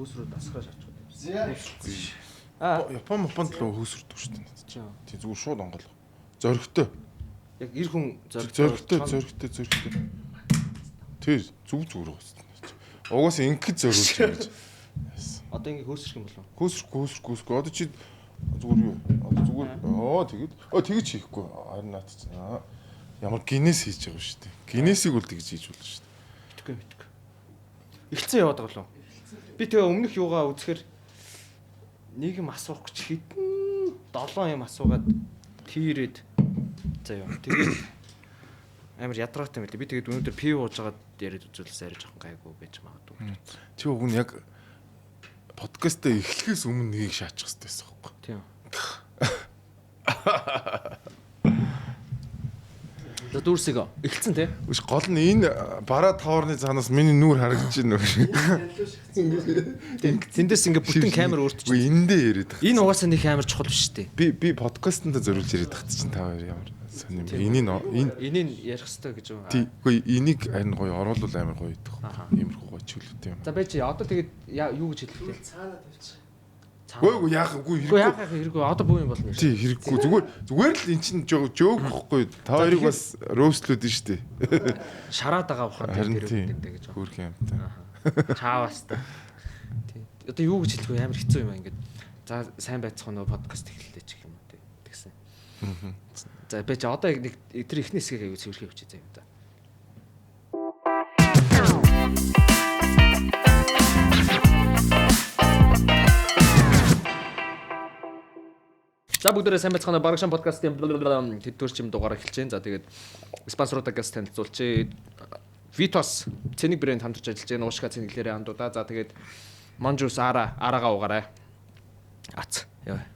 хөөсрөө дасгаж авчих. Японд л хөөсөрдөг шүү дээ. Тий зүгээр шууд онголго. Зоригтой. Яг эр хүн зоригтой. Тэр зүгээр гоцсон. Угаасаа ингэхэд зориулж юм гэж. Одоо ингэ хөөсрөх юм болов? Хөөсрөх. Одоо чи зүгээр юу? Одоо зүгээр тэгээд хийхгүй. Харин наад чинь ямар гинэс хийж байгаа шүү дээ. Гинэсийг бол тэгж хийж болно шүү дээ. Мэдгүй. Игцэн яваад байгаа лөө. Би тэгээ өмнөх юугаа үзэхээр нэг юм асуух гэж хитэн 7 юм асуугаад тийрээд заяа. Тэгээд амар ядраатай юм л. Би тэгээд өнөөдөр пив ууж байгаад яриад үзүүлсэн арай жоохон гайгүй байж магадгүй. Чи уг нь яг подкастаа эхлэхээс өмнө нэгийг шаачих хэрэгтэй байсан байхгүй. Тийм. За дүүрсийг эхэлсэн тий. Үгүй гол нь энэ бараа тоорны цаанаас миний нүур харагдаж байна үү. Тэндээс ингээ бүтэн камер өөртөж. Үгүй эндээ яриад байгаа. Энэ угаасаа нэг камер чухал биш тий. Би подкастт зориулж яриад байгаа чинь та хоёр ямар сонирм. Энийг ярих хэрэгтэй гэж байна. Тий. Үгүй энийг ань гоё оруулал амар гоё идэх. Иймэрхүү гоё чөлөөтэй юм. За байж одоо тэгээд юу гэж хэлэх вэ? Цаанаа тавьчих. Үгүй яах вэ? Хэрэггүй. Одоо буу юм болно. Тий хэрэггүй. Зүгээр л эн чинь жоог бохгүй. Та хоёрыг бас роустлууд нь штэ. Шараад байгаа бохоо гэдэг гэж. Хөрх юмтай. Чаавас та. Тий. Одоо юу гэж хэлэх вэ? Амар хэцүү юм ингээд. За сайн байцах нөө подкаст эхэллээ ч гэх юм уу тий. Тэгсэн. За байж одоо нэг тэр ихний хэсгийг аягүй цэвэрхий хүчээ заяа та. За бүгдээрээ сайн байцгаана Барагшан подкастын тэдвэрчим дугаараа эхэлж байна. За тэгээд спонсоруудаас танилцуулчих. Vitos цэник брэнд хамтарч ажиллаж байна. Уушка цэниглэрээ андуудаа. За тэгээд Manjus араага угаарай. Ац. Яа.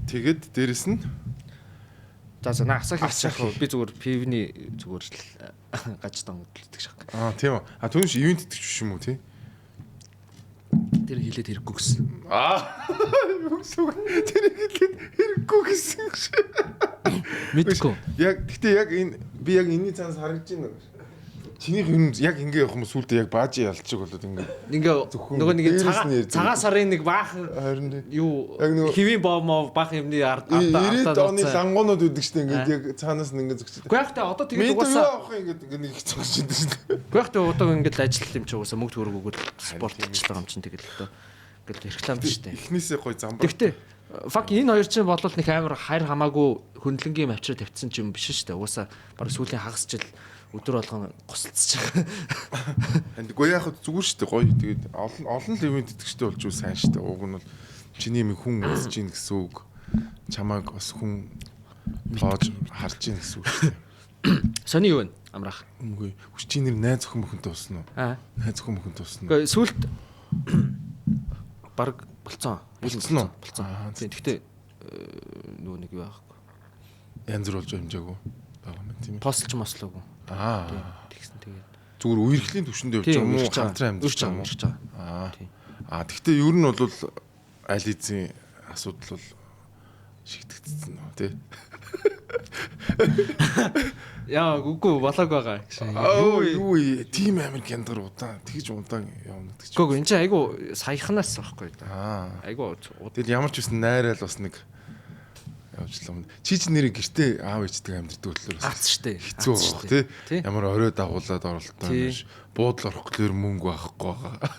Тэгээд дээрэс нь за Асахи шахав би зүгээр пивний зүгээр л гаж донгодлдог шах. Тийм үү. Түүнш ивент идэх биш юм уу тий? Тэр хилээд хэрэггүй гэсэн. Тэр хилээд хэрэггүй гэсэн. Мэдгүй. Гэхдээ яг энэ би яг энэний цаанаас харагдаж байна. Чинийх юм яг ингэ явах юм сүултээ яг баажи ялчих болоод ингээ нөгөө нэг цагаан сарын нэг баахан юу хэвийн боо баахан юмны ард 90-ад оны лангуунууд үүдэг штэ ингээ яг цаанаас нь ингээ зөгчдөг. Гэхдээ яхтай одоо тэгээд угаасаа авах ингээ нэг их зогсож байдаг штэ. Гэхдээ яхтай одоо ингээ ажил юм чи угаасаа мөнгө төгрөг өгөөд спорт хийчихлээ юм чинь тэгэл одоо ингээл реклам штэ. Эхнээсээ гой замбар. Гэхдээ фак энэ хоёр чинь болол нэг амар хайр хамаагүй хөндлөнгийн авчраа тавьчихсан ч юм биш штэ. Угаасаа баг сүүлийн хагас жил өдөр болгон госолцож байгаа. Гэхдээ яг зүгээр шүү дээ гоё. Тэгээд олон л ивент идэвчтэй болж юу сайн шүү дээ. Уг нь бол чиний юм хүн үзэж гин гэсэн үг. Чамайг бас хүн тоож харж гин гэсэн үг шүү дээ. Сони юу вэ? Амраах. Үгүй. Хүч чи нэр найз охин мөхөнтэй усна уу? Найз охин мөхөнтэй усна. Гэхдээ сүлд баг болцсон. Болцсон. Гэхдээ нөгөө нэг юу аахгүй. Янз бүр болж хэмжээгүй байгаа юм тийм. Постч мослоогүй. Тэгсэн тэгээд зүгээр үерхлийн төвшөнд явж байгаа юм уу? Хамтран амьдарч байгаа. Тэгвэл ер нь бол аль эзэн асуудал бол шигтгэцсэн нөө тий. Яа үгүй болоог байгаа. Юу тийм амир гяндар удаан тэгж удаан явна гэж. Гүг энэ чинь айгу саяханаас байхгүй да. Айгу. Тэгэл ямар ч байсан найраал бас нэг явжлаа. Чи нэрийг гэртээ аав ээжтэй амьддаг төлөөр бас штэ. Хэцүү байгаа тий. Ямар орой дагуулад оролтоо биш. Буудлын орох гэхээр мөнгө байхгүй байгаа.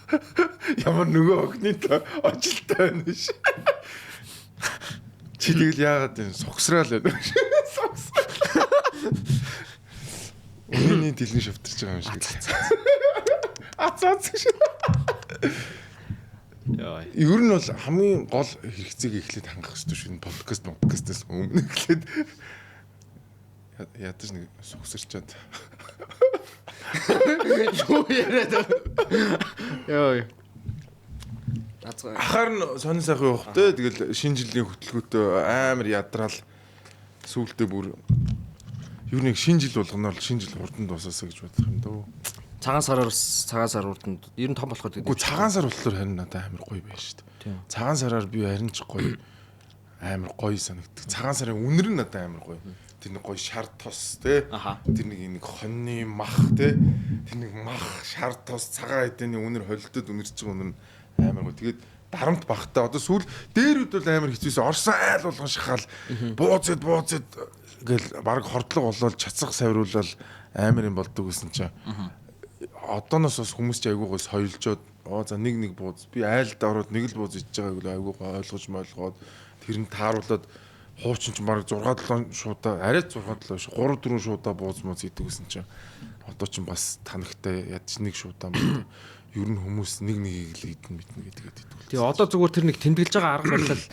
Ямар нөгөө охины ажилтай байна ш. Чи тэгэл яагаад юм сухсраал байна. Өний дэлгэн шавтарч байгаа юм шиг. Ацаац гэж. Яа. Ер нь бол хамгийн гол хэрэгцээг эхлээд хангах хэрэгтэй шүү. Подкастаас өмнө эхлээд ядаж нэг сухсарчаад. Юу яриад. Яа. Ахаар нь сонин сайхан явах те. Тэгэл шинэ жилийн хөтөлбөртөө амар ядраал сүүлдээ бүр ер нь шинэ жил болгоно бол шинэ жил хурдан дуусаасаа гэж бодох юм дөө. Цагаан сар урданд ер нь том болох гэдэг. Үгүй цагаан сар болохоор харин надад амар гоё байна шүү дээ. Цагаан сараар би харин ч гоё амар гоё санагддаг. Цагаан сарын үнэр нь надад амар гоё. тэр нэг гоё шар тос те. Тэр нэг хоньны мах те. Тэр нэг мах шар тос цагаан эдэний үнэр холилдод үнэрч байгаа үнэр амар гоё. Тэгээд дарамт багтаа одоо сүүл дээрүүд бол амар хэцүүсэн орсон айл болгон шахаал бууцэд гэл баг хордлого болоод чацах савируулал амар юм болдог гэсэн чинь одооноос бас хүмүүс ч айгуугаас соёлжоод за нэг бууз би айлд ороод нэг л бууз ичж байгааг л айгуугаа ойлгож мойлгоод тэр нь тааруулаад хуучин ч баг 6-7 шуудаа арай 6-7 ш 3-4 шуудаа бууз мууз идэг гэсэн чинь одоо ч бас танагтай ядч нэг шуудаа ер нь хүмүүс нэгийг л идэн битнэ гэдэг. Тэгээ одоо зүгээр тэр нэг тэмдэглэж байгаа арга барил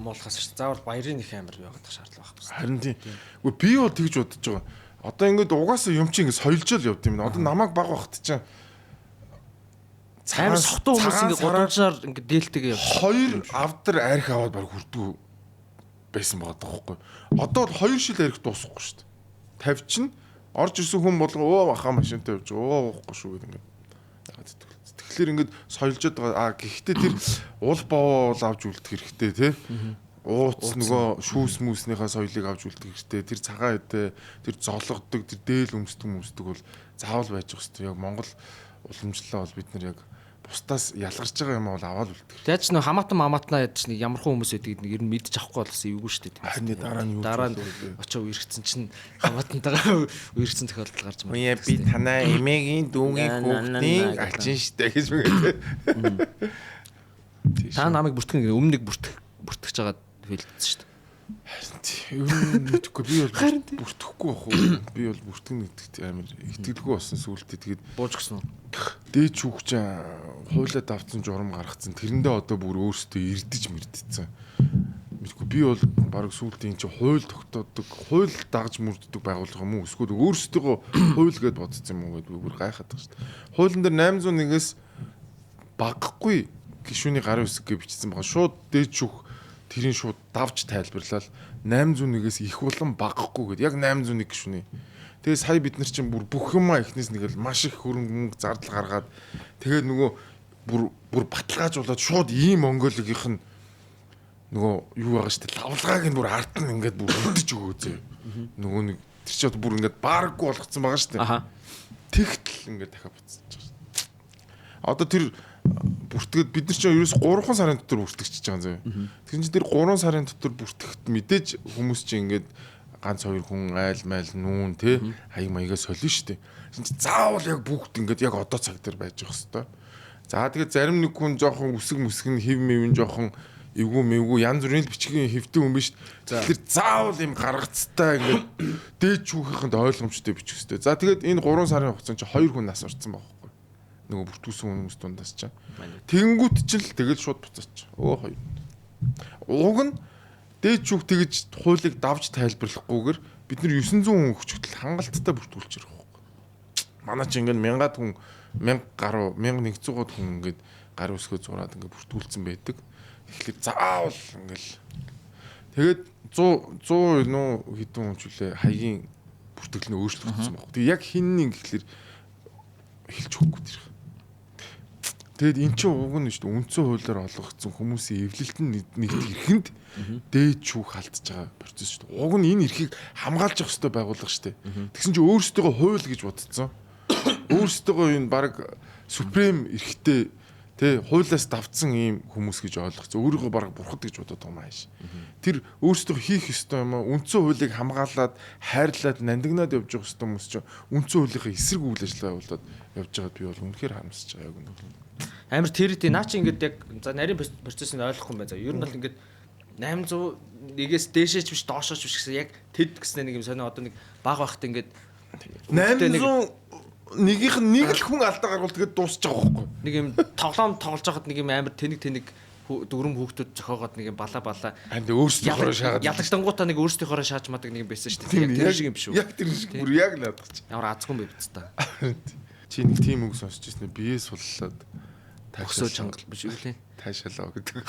муулахаас ш заавал баярын их амар явах шаардлага байхгүй. Харин тийм. Үгүй би бол тэгж бодож байгаа. Одоо ингээд угаасаа юм чи ингээд соёлжол явд юм. Одоо намайг баг багт чинь амар сохтуу хүмүүс ингээд годамжаар ингээд дээлтэйгээ хоёр явж. авдар арх аваад баг хүрдгүү байсан байгаа даахгүй. Одоо бол 2 шил арх дуусахгүй шүү дээ. Тавьчин орж ирсэн хүн болго баха машинтай явж уухгүй шүү гэдэг ингээд. Тэгэхээр ингээд соёлжод байгаа. Гэхдээ тэр уул бовоо авч үлдэх хэрэгтэй тий. Ууц нөгөө шүүс мүснийхаа соёлыг авч үлдэх хэрэгтэй. Тэр цагаан эдээ, тэр зологдог, тэр дээл өмсдөг бол заавал байж байгаа хэрэгтэй. Яг Монгол уламжлалаа бол бид нар яг бусдаас ялгарч байгаа юм бол аваад үлдэх. Яаж нэг хамаатан мамаатнаа ядч нэг ямархан хүмүүс байдгийг нэг ер нь мэдчих авахгүй болсон эвгүй шүү дээ. Харин дараа нь юу дараа нь очоо үерхсэн чинь хамаатантайгаа үерхсэн тохиолдол гарч байна. Үе би танаа эмээгийн дүүгийн хүүхдийн ачин штэ гэж мэгтэй. Та намайг бүртгэн өмнөг бүртгэж байгаа хэлсэн шүү дээ. Ер нь мэдхгүй би бол бүртгэхгүй бах уу. Би бол бүртгэн гэдэгт амар итгэлгүй болсон сүултээ тэгээд бууж гисэн үү. Дээд шүүгч хуйлаад авцсан журам гаргацсан. Тэрэндээ одоо бүр өөртөө ирдэж мэрдсэн. Мэдгүй би бол баг сүултийн чи хууль тогтоодог, хууль дагж мөрддөг байгууллага юм уу? Эсвэл өөрсдөө хууль гэд бодсон юм уу гэдээ бүр гайхаад байгаа шүү дээ. Хуулийн дээр 801-ээс багахгүй гишүүний гарын үсэг гэж бичсэн байгаа. Шууд дээд шүүх тэрийн шууд давж тайлбарлал 801-ээс их болон багахгүй гэдэг. Яг 801 гишүүний. Тэгээ сая бид нар чинь бүр бүх юмаа ихнээс нэг л маш их хөрөнгө зардал гаргаад тэгээд нөгөө бүр баталгаажуулаад шууд ийм Монголынх нь нөгөө юу байгаа шүү дээ лавлагааг нь бүр арт нь ингээд бүр хөдөж өгөөзөө. Нөгөө нэг тэр чинь бүр ингээд баарггүй болгоцсон байгаа шүү дээ. Тэгтэл ингээд дахиад буцаж байгаа шүү дээ. Одоо тэр бүртгэд бид нар чинь ерөөс 3 сарын дотор бүртгэж байгаа юм. Тэгэхээр чинь тэр 3 сарын дотор бүртгэхт мэдээж хүмүүс чинь ингээд ганц 2 хүн айл майл нүүн те хаяг маягаа солино штэ. Чинь заавал яг бүгд ингээд яг одоо цаг дээр байж байгаа хэвээр. За тэгээд зарим нэг хүн жоохон үсэг мүсгэн хэв мэвэн жоохон эвгүй мэвгүй янз бүрийн бичгийн хэвтэй хүн биш. Тэгэхээр заавал юм гаргацтай ингээд дээд чүүхийнхэнд ойлгомжтой бичих хэвээр. За тэгээд энэ 3 сарын хугацаанд чи 2 хүн нас орсон байгаа байхгүй. Нөгөө бүртгүүлсэн хүмүүс дундаас чи. Тэнгүүт ч л тэгэл шууд буцаач. Өө хоёр. Уг нь дээд чүүх тэгж хуулийг давж тайлбарлахгүйгээр бид нар 900 хүн өгчөлт хангалттай бүртгүүлж байгаа байхгүй. Манай чи ингээд 1000-аад хүн 1000 гаруй 1100-аад хүн ингээд гар үсгөө зураад ингээд бүртгүүлсэн байдаг. Тэгэхээр заавал ингээд тэгээд 100 нөө хэдэн хүнчлээ хаягийн бүртгэл нь өөрчлөгдсөн байхгүй. Тэг яг хинний гэхэлэр хэлж өгөхгүй тэр. Тэгэд эн чинь уг нь шүү дээ үндсэн хуулиар олгогдсон хүмүүсийн эвлэлт нь нэгт ихэнд дээд чүүх алдчихж байгаа процесс шүү дээ. Уг нь энэ эрхийг хамгаалж явах хэрэгтэй байгууллага шүү дээ. Тэгсэн чинь өөрсдөө хууль гэж бодцсон. Өөрсдөө энэ баг супрем эрхтэй тэ хуулиас давтсан ийм хүмүүс гэж ойлгоцсон. Өөрийгөө баг бурхад гэж бодоод байгаа юм ааш. Тэр өөрсдөө хийх ёстой юм аа. Үндсэн хуулийг хамгаалаад хайрлаад нандинаад явж байгаа ёстой хүмүүс чинь үндсэн хуулийнхаа эсрэг үйл ажиллагаа явуулаад явж байгаад би бол үнэхээр харамсаж байгаа яг үнэ. Амар тэрэтий наа чи ингээд яг за нарийн процессыг ойлгохгүй юм байна. За ер нь бол ингээд 801-ээс дээшээч биш доошооч биш гэсэн яг тэд гэснээр нэг юм сонио одоо нэг баг байхад ингээд 801-ийнх нь нэг л хүн алдаа гаргуул тэгээд дуусч байгаа байхгүй. Нэг юм тоглоом тоглож байхад нэг юм амар тэнэг дөрөм хүүхдүүд зохиогоод нэг юм бала анд өөрсдөө шаагаад ялагдангуудаа нэг өөрсдийнхоо шааж мадаг нэг юм байсан шүү дээ. Яг тэр шиг юм биш үү? Яг тэр шиг бүр яг наадах чи. Ямар азгүй юм бэ биз та. Чи нэг тийм үг сонсч ирсэн бие суллаад тагсуу чангал биш үү лээ. Таашаалаа гэдэг.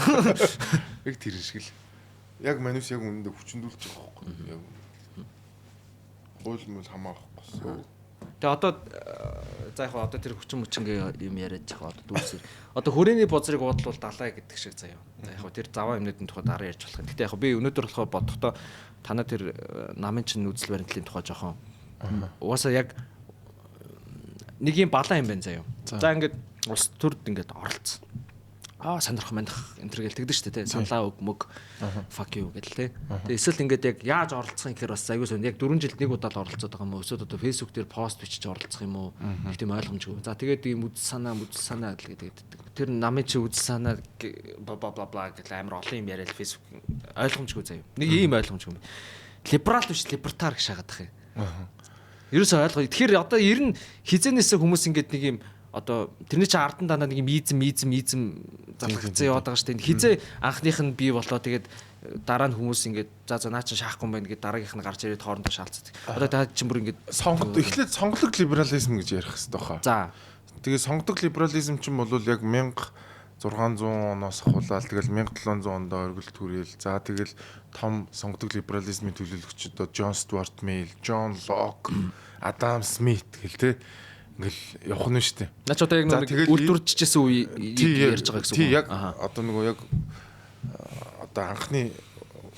Яг тэр шиг л. Яг манус яг үнэндээ хүчндүүлж байгаа байхгүй. Яг хууль мөл хамаахгүй. Тэгээ одоо за яг одоо тэр хүчин мөчнгээ юм яриад яг одоо дүүсэр. Одоо хүрээний бозрыг уудлуул далай гэдэг шиг заяа. За яг тэр заваа юмнуудын тухай дараа ярьж болох юм. Гэтэ яг би өнөөдөр болохоор бодохдоо танаа тэр намын чинь үзэл баримтлалын тухай жоохон угаасаа яг нэг юм балан юм байна заяа. За ингээд улс төрд ингээд оролцсон. Сандрах мандах энэ төр гэл тэгдэж штэ тий. Санлаа өг мөг fuck you гэл тий. Тэгээ эсвэл ингээд яг яаж оролцох юм гэхээр бас аягүй сонь. Яг 4 жилд нэг удаа л оролцоод байгаа юм уу? Эсвэл одоо Facebook дээр пост бичиж оролцох юм уу? Их тийм ойлгомжгүй. За тэгээд ийм үзэл санаа гэдэг. Тэр намын чи үзэл санаа бла бла гэл амар олон юм яриад Facebook ойлгомжгүй заяа. Нэг ийм ойлгомжгүй. Либерал биш либертар гэж шагаад тах юм. Ерөөсөө ойлгоо. Тэгэхээр одоо ер нь хизэнээсээ хүмүүс ингээд нэг юм одоо тэрний чинь ардан дандаа нэг изм залхацсан яваад байгаа шүү дээ. Хизээ анхных нь бий болоо тэгээд дараа нь хүмүүс ингээд за наа чи шаахгүй юм байна гэд дараагийнх нь гарч ирээд хоорондоо шаалцдаг. Одоо та чинь бүр ингээд эхлээд сонгодог либерализм гэж ярих хэрэгтэй баха. За. Тэгээ сонгодог либерализм чинь бол яг 1600 оноос ахуулаад тэгэл 1700 онд оргил түрээл. За тэгэл том сонгодог либерализмын төлөөлөгчд одоо Джон Стюарт Мил, Джон Лок, Адам Смит гэл те ингээл явах нь шүү дээ. Наач одоо яг нэг үйлдвэрчжсэн үе ярьж байгаа гэсэн үг. Тий яг одоо нөгөө яг одоо анхны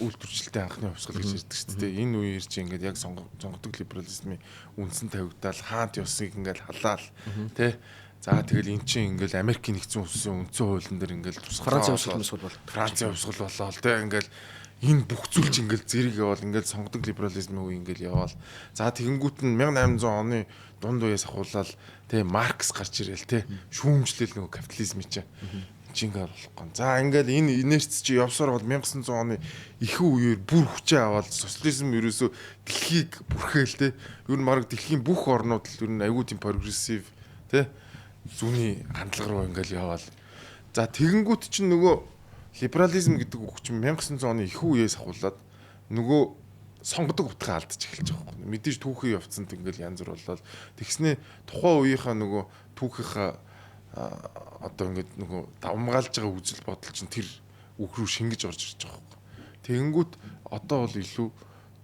үйлдвэрчлэлтэй анхны хувьсгал гэж ярьдаг шүү дээ. Энэ үеэр чи ингээд яг сонгодог либерализмын үндсэн тавигдаал хаант ёсыг ингээд халаал тий. За тэгэл эн чинь ингээл Америкийн нэгдсэн улсын үндсэн хуулийн дээр ингээл Францын хувьсгал болоо тий ингээл энэ бүх зүйл чинь ингээл зэрэг явал ингээл сонгодог либерализмын үе ингээл явал. За тэгэнгүүт нь 1800 оны дунд үеэс ахуулаад тий Маркс гарч ирэл тий шүүмжлэл нөгөө капитализмын чинь ингээд болохгүй. За ингээл энэ инерц чи явсаар бол 1900 оны ихэнх үеэр бүр хүчээ аваад социализм ерөөсөө дэлхийг бүрхээл тий. Ер нь марг дэлхийн бүх орнууд л ер нь аюул тийм прогрессив тий зүүнний хандлага руу ингээл яваал. За тэгэнгүүт чинь нөгөө либерализм гэдэг үг чинь 1900 оны их үеэс ахуулаад нөгөө сонгодог утгаа алдчих эхэлж байгаа юм. Мэдээж түүхий явцсанд ингээл янз бүр болоод тэгснээ тухайн үеийнхаа нөгөө түүхийнхаа одоо ингээд нөгөө давмгаалж байгаа үзэл бодол чинь тэр үг рүү шингэж орж ирж байгаа юм. Тэгэнгүүт одоо бол илүү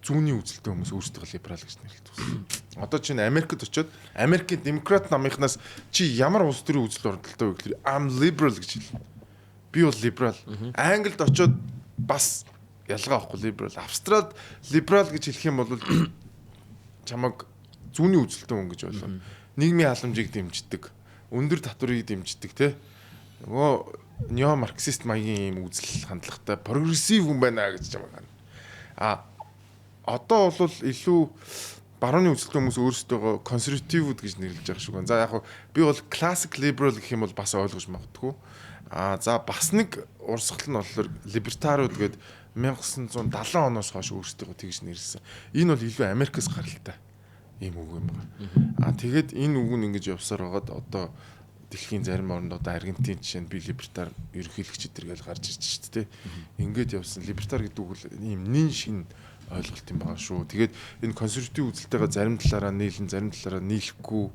зүүнний үзэлтэй хүмүүс өөрсдөө либерал гэж нэрлэдэг. Одоо чинь Америкт очиод Америкийн демократ намынхнаас чи ямар улс төрийн үзэл бодлолтой вэ гэхээр I'm liberal гэж хэлнэ. Би бол либерал. Англид очиод бас ялгаа авахгүй либерал. Австралид либерал гэж хэлэх юм бол чамаг зүүнний үзэлтэй хүн гэж ойлгоно. Нийгмийн халамжийг дэмждэг, өндөр татварыг дэмждэг те. Нөгөө нео марксист маягийн юм үзэл хандлагатай прогрессив хүн байна гэж чамаг хана. Одоо бол илүү барууны үзэлтэй хүмүүс өөрсдөө консервативуд гэж нэрлэж байгаа шүү. За яг би бол classic liberal гэх юм бол бас ойлгож магадгүй. За бас нэг урсгал нь болохоор либертариуд гэдэг 1970 оноос хойш өөрсдөө тэгж нэрлсэн. Энэ бол илүү Америкээс гаралтай ийм үг юм байна. Тэгээд энэ үг нь ингэж явсаар байгаад одоо дэлхийн зарим орнд одоо Аргентин жишээ нь би либертар ерөнхийлөгч эдэргээл гарч ирж шүү дээ. Ингээд явсан либертар гэдэг үг бол ийм нэн шин ойлголт юм байгаа шүү. Тэгээд энэ консерватив үзэлтэйгээ зарим талаараа нийлэн, зарим талаараа нийлэхгүй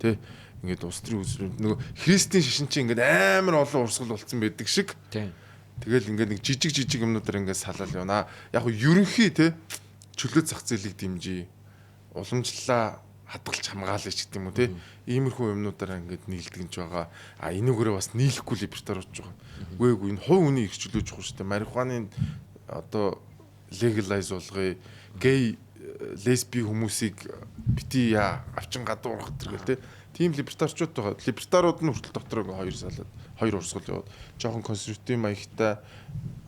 тий ингээд улс төрийн үзэл нөгөө христийн шишин чинь ингээд амар олон урсгал болцсон байдаг шиг. Тэгэл ингээд нэг жижиг юмнуудаар ингээд салаал явна. Яг нь ерөнхий тий чөлөө зах зээлийг дэмжиж, уламжлалаа хадгалж хамгаалж гэдэг юм уу тий. Иймэрхүү юмнуудаар ингээд нийлдэг нь ч байгаа. Энүүгээрээ бас нийлэхгүй либертар болж байгаа. Үгүй энэ хувь хүний их чөлөөж байгаа шүү дээ. Марихуаны одоо legalize болгоё. Гей лесби хүмүүсийг бити авчин гадуурах гэдэг тий. Тим либертарчууд байгаа. Либертарууд нь хүртэл дотор хоёр салаад хоёр урсгал яваад жоохон консерватив маягтай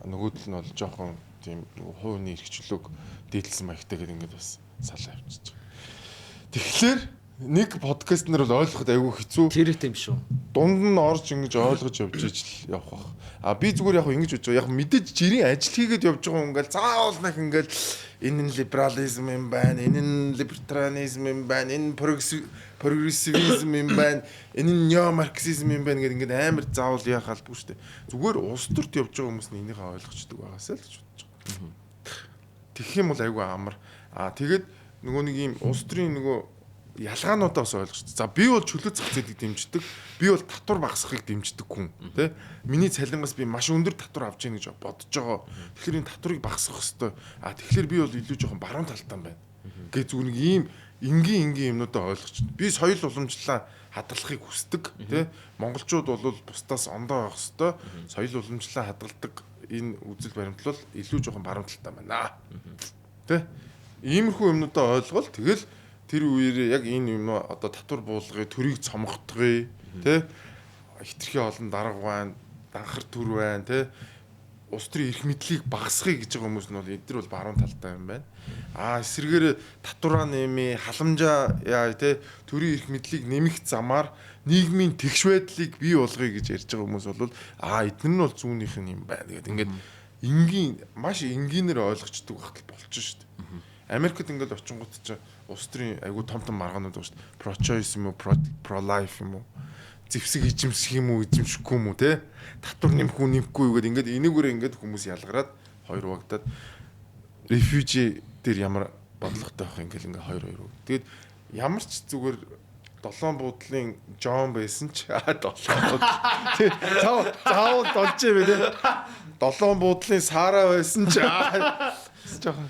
нөгөөдөл нь бол жоохон тийм хувийн эрх чөлөөг дээдлсэн маягтай гэдэг ингээд бас салаа явчихж байгаа. Тэгэхээр нэг подкаст нар бол ойлгоход айгүй хэцүү. Тэр их юм шүү. Дунд нь орж ингэж ойлгож явж ижил явах бах. Би зүгээр яг ингэж бодож байгаа. Яг мэдээж жирийн ажил хийгээд явж байгаа хүн ингээл заавал нэг ингээл энэ нь либерализм юм байна, энэ нь либертарианизм юм байна, энэ прогрессивизм юм байна, энэ нь нео марксизм юм байна гэдэг ингээд амар заавал яах албагүй шүү дээ. Зүгээр улс төрт явж байгаа хүмүүс нь энийхээ ойлгочдөг байгаасаа л гэж бодож байгаа. Тэгэх юм бол айгүй амар. Тэгээд нөгөө нэг юм улс төрийн нөгөө ялгаануудаа бас ойлгож. За би бол чөлөө зах зээлийг дэмждэг. Би бол татвар багасгахыг дэмждэг хүн, тий? Миний цалингаас би маш өндөр татвар авч яах гэж бодож байгаа. Тэгэхээр энэ татварыг багасгах хэрэгтэй. Тэгэхээр би бол илүү жоохон баруун талтай байна. Гэ зүгээр нэг ийм энгийн юмнуудаа ойлгож байна. Би соёл уламжлалаа хадгалахыг хүсдэг тий. Монголчууд бол бусдаас ондоо авах хэвээр соёл уламжлалаа хадгалдаг энэ үзэл баримтлал илүү жоохон баруун талтай байна. Тэ? Иймэрхүү юмнуудаа ойлгол тэгэл тэр үеэр яг энэ юм одоо татвар буулгыг төрийг цомгохдгоё тий. Хитрхи олон дарга байна, данхар төр байна тий. Улс төрийн эрх мэдлийг багасгахыг гэж байгаа хүмүүс нь бол эдгээр бол баруун талтай юм байна. Эсрэгээр татвараа нэмээ, халамжаа яа тий төрийн эрх мэдлийг нэмэх замаар нийгмийн тэгш байдлыг бий болгоё гэж ярьж байгаа хүмүүс бол эдгээр нь бол зүүнийх нь юм байна. Тэгээд ингээд энгийн маш энгийнээр ойлгочдөг багтал болчихно шүү дээ. Америкт ингээд очингууд чинь улс төрийн айгүй том маргаанууд байгаа шүү дээ. Pro choice юм уу, pro life юм уу? Зэвсэг эзэмших юм уу, эзэмшихгүй юм уу те? Татвар нэмэхгүй нэмэхгүй юу гэдэг ингээд энийгээр ингээд хүмүүс ялгараад хоёр багтаад refugee дээр ямар бодлоготой байх ингээд хоёр. Тэгээд ямар ч зүгээр долоон буудлын Джон байсан ч долоон буудлын тий заавал долж юм те. Долоон буудлын Сара байсан ч жоохон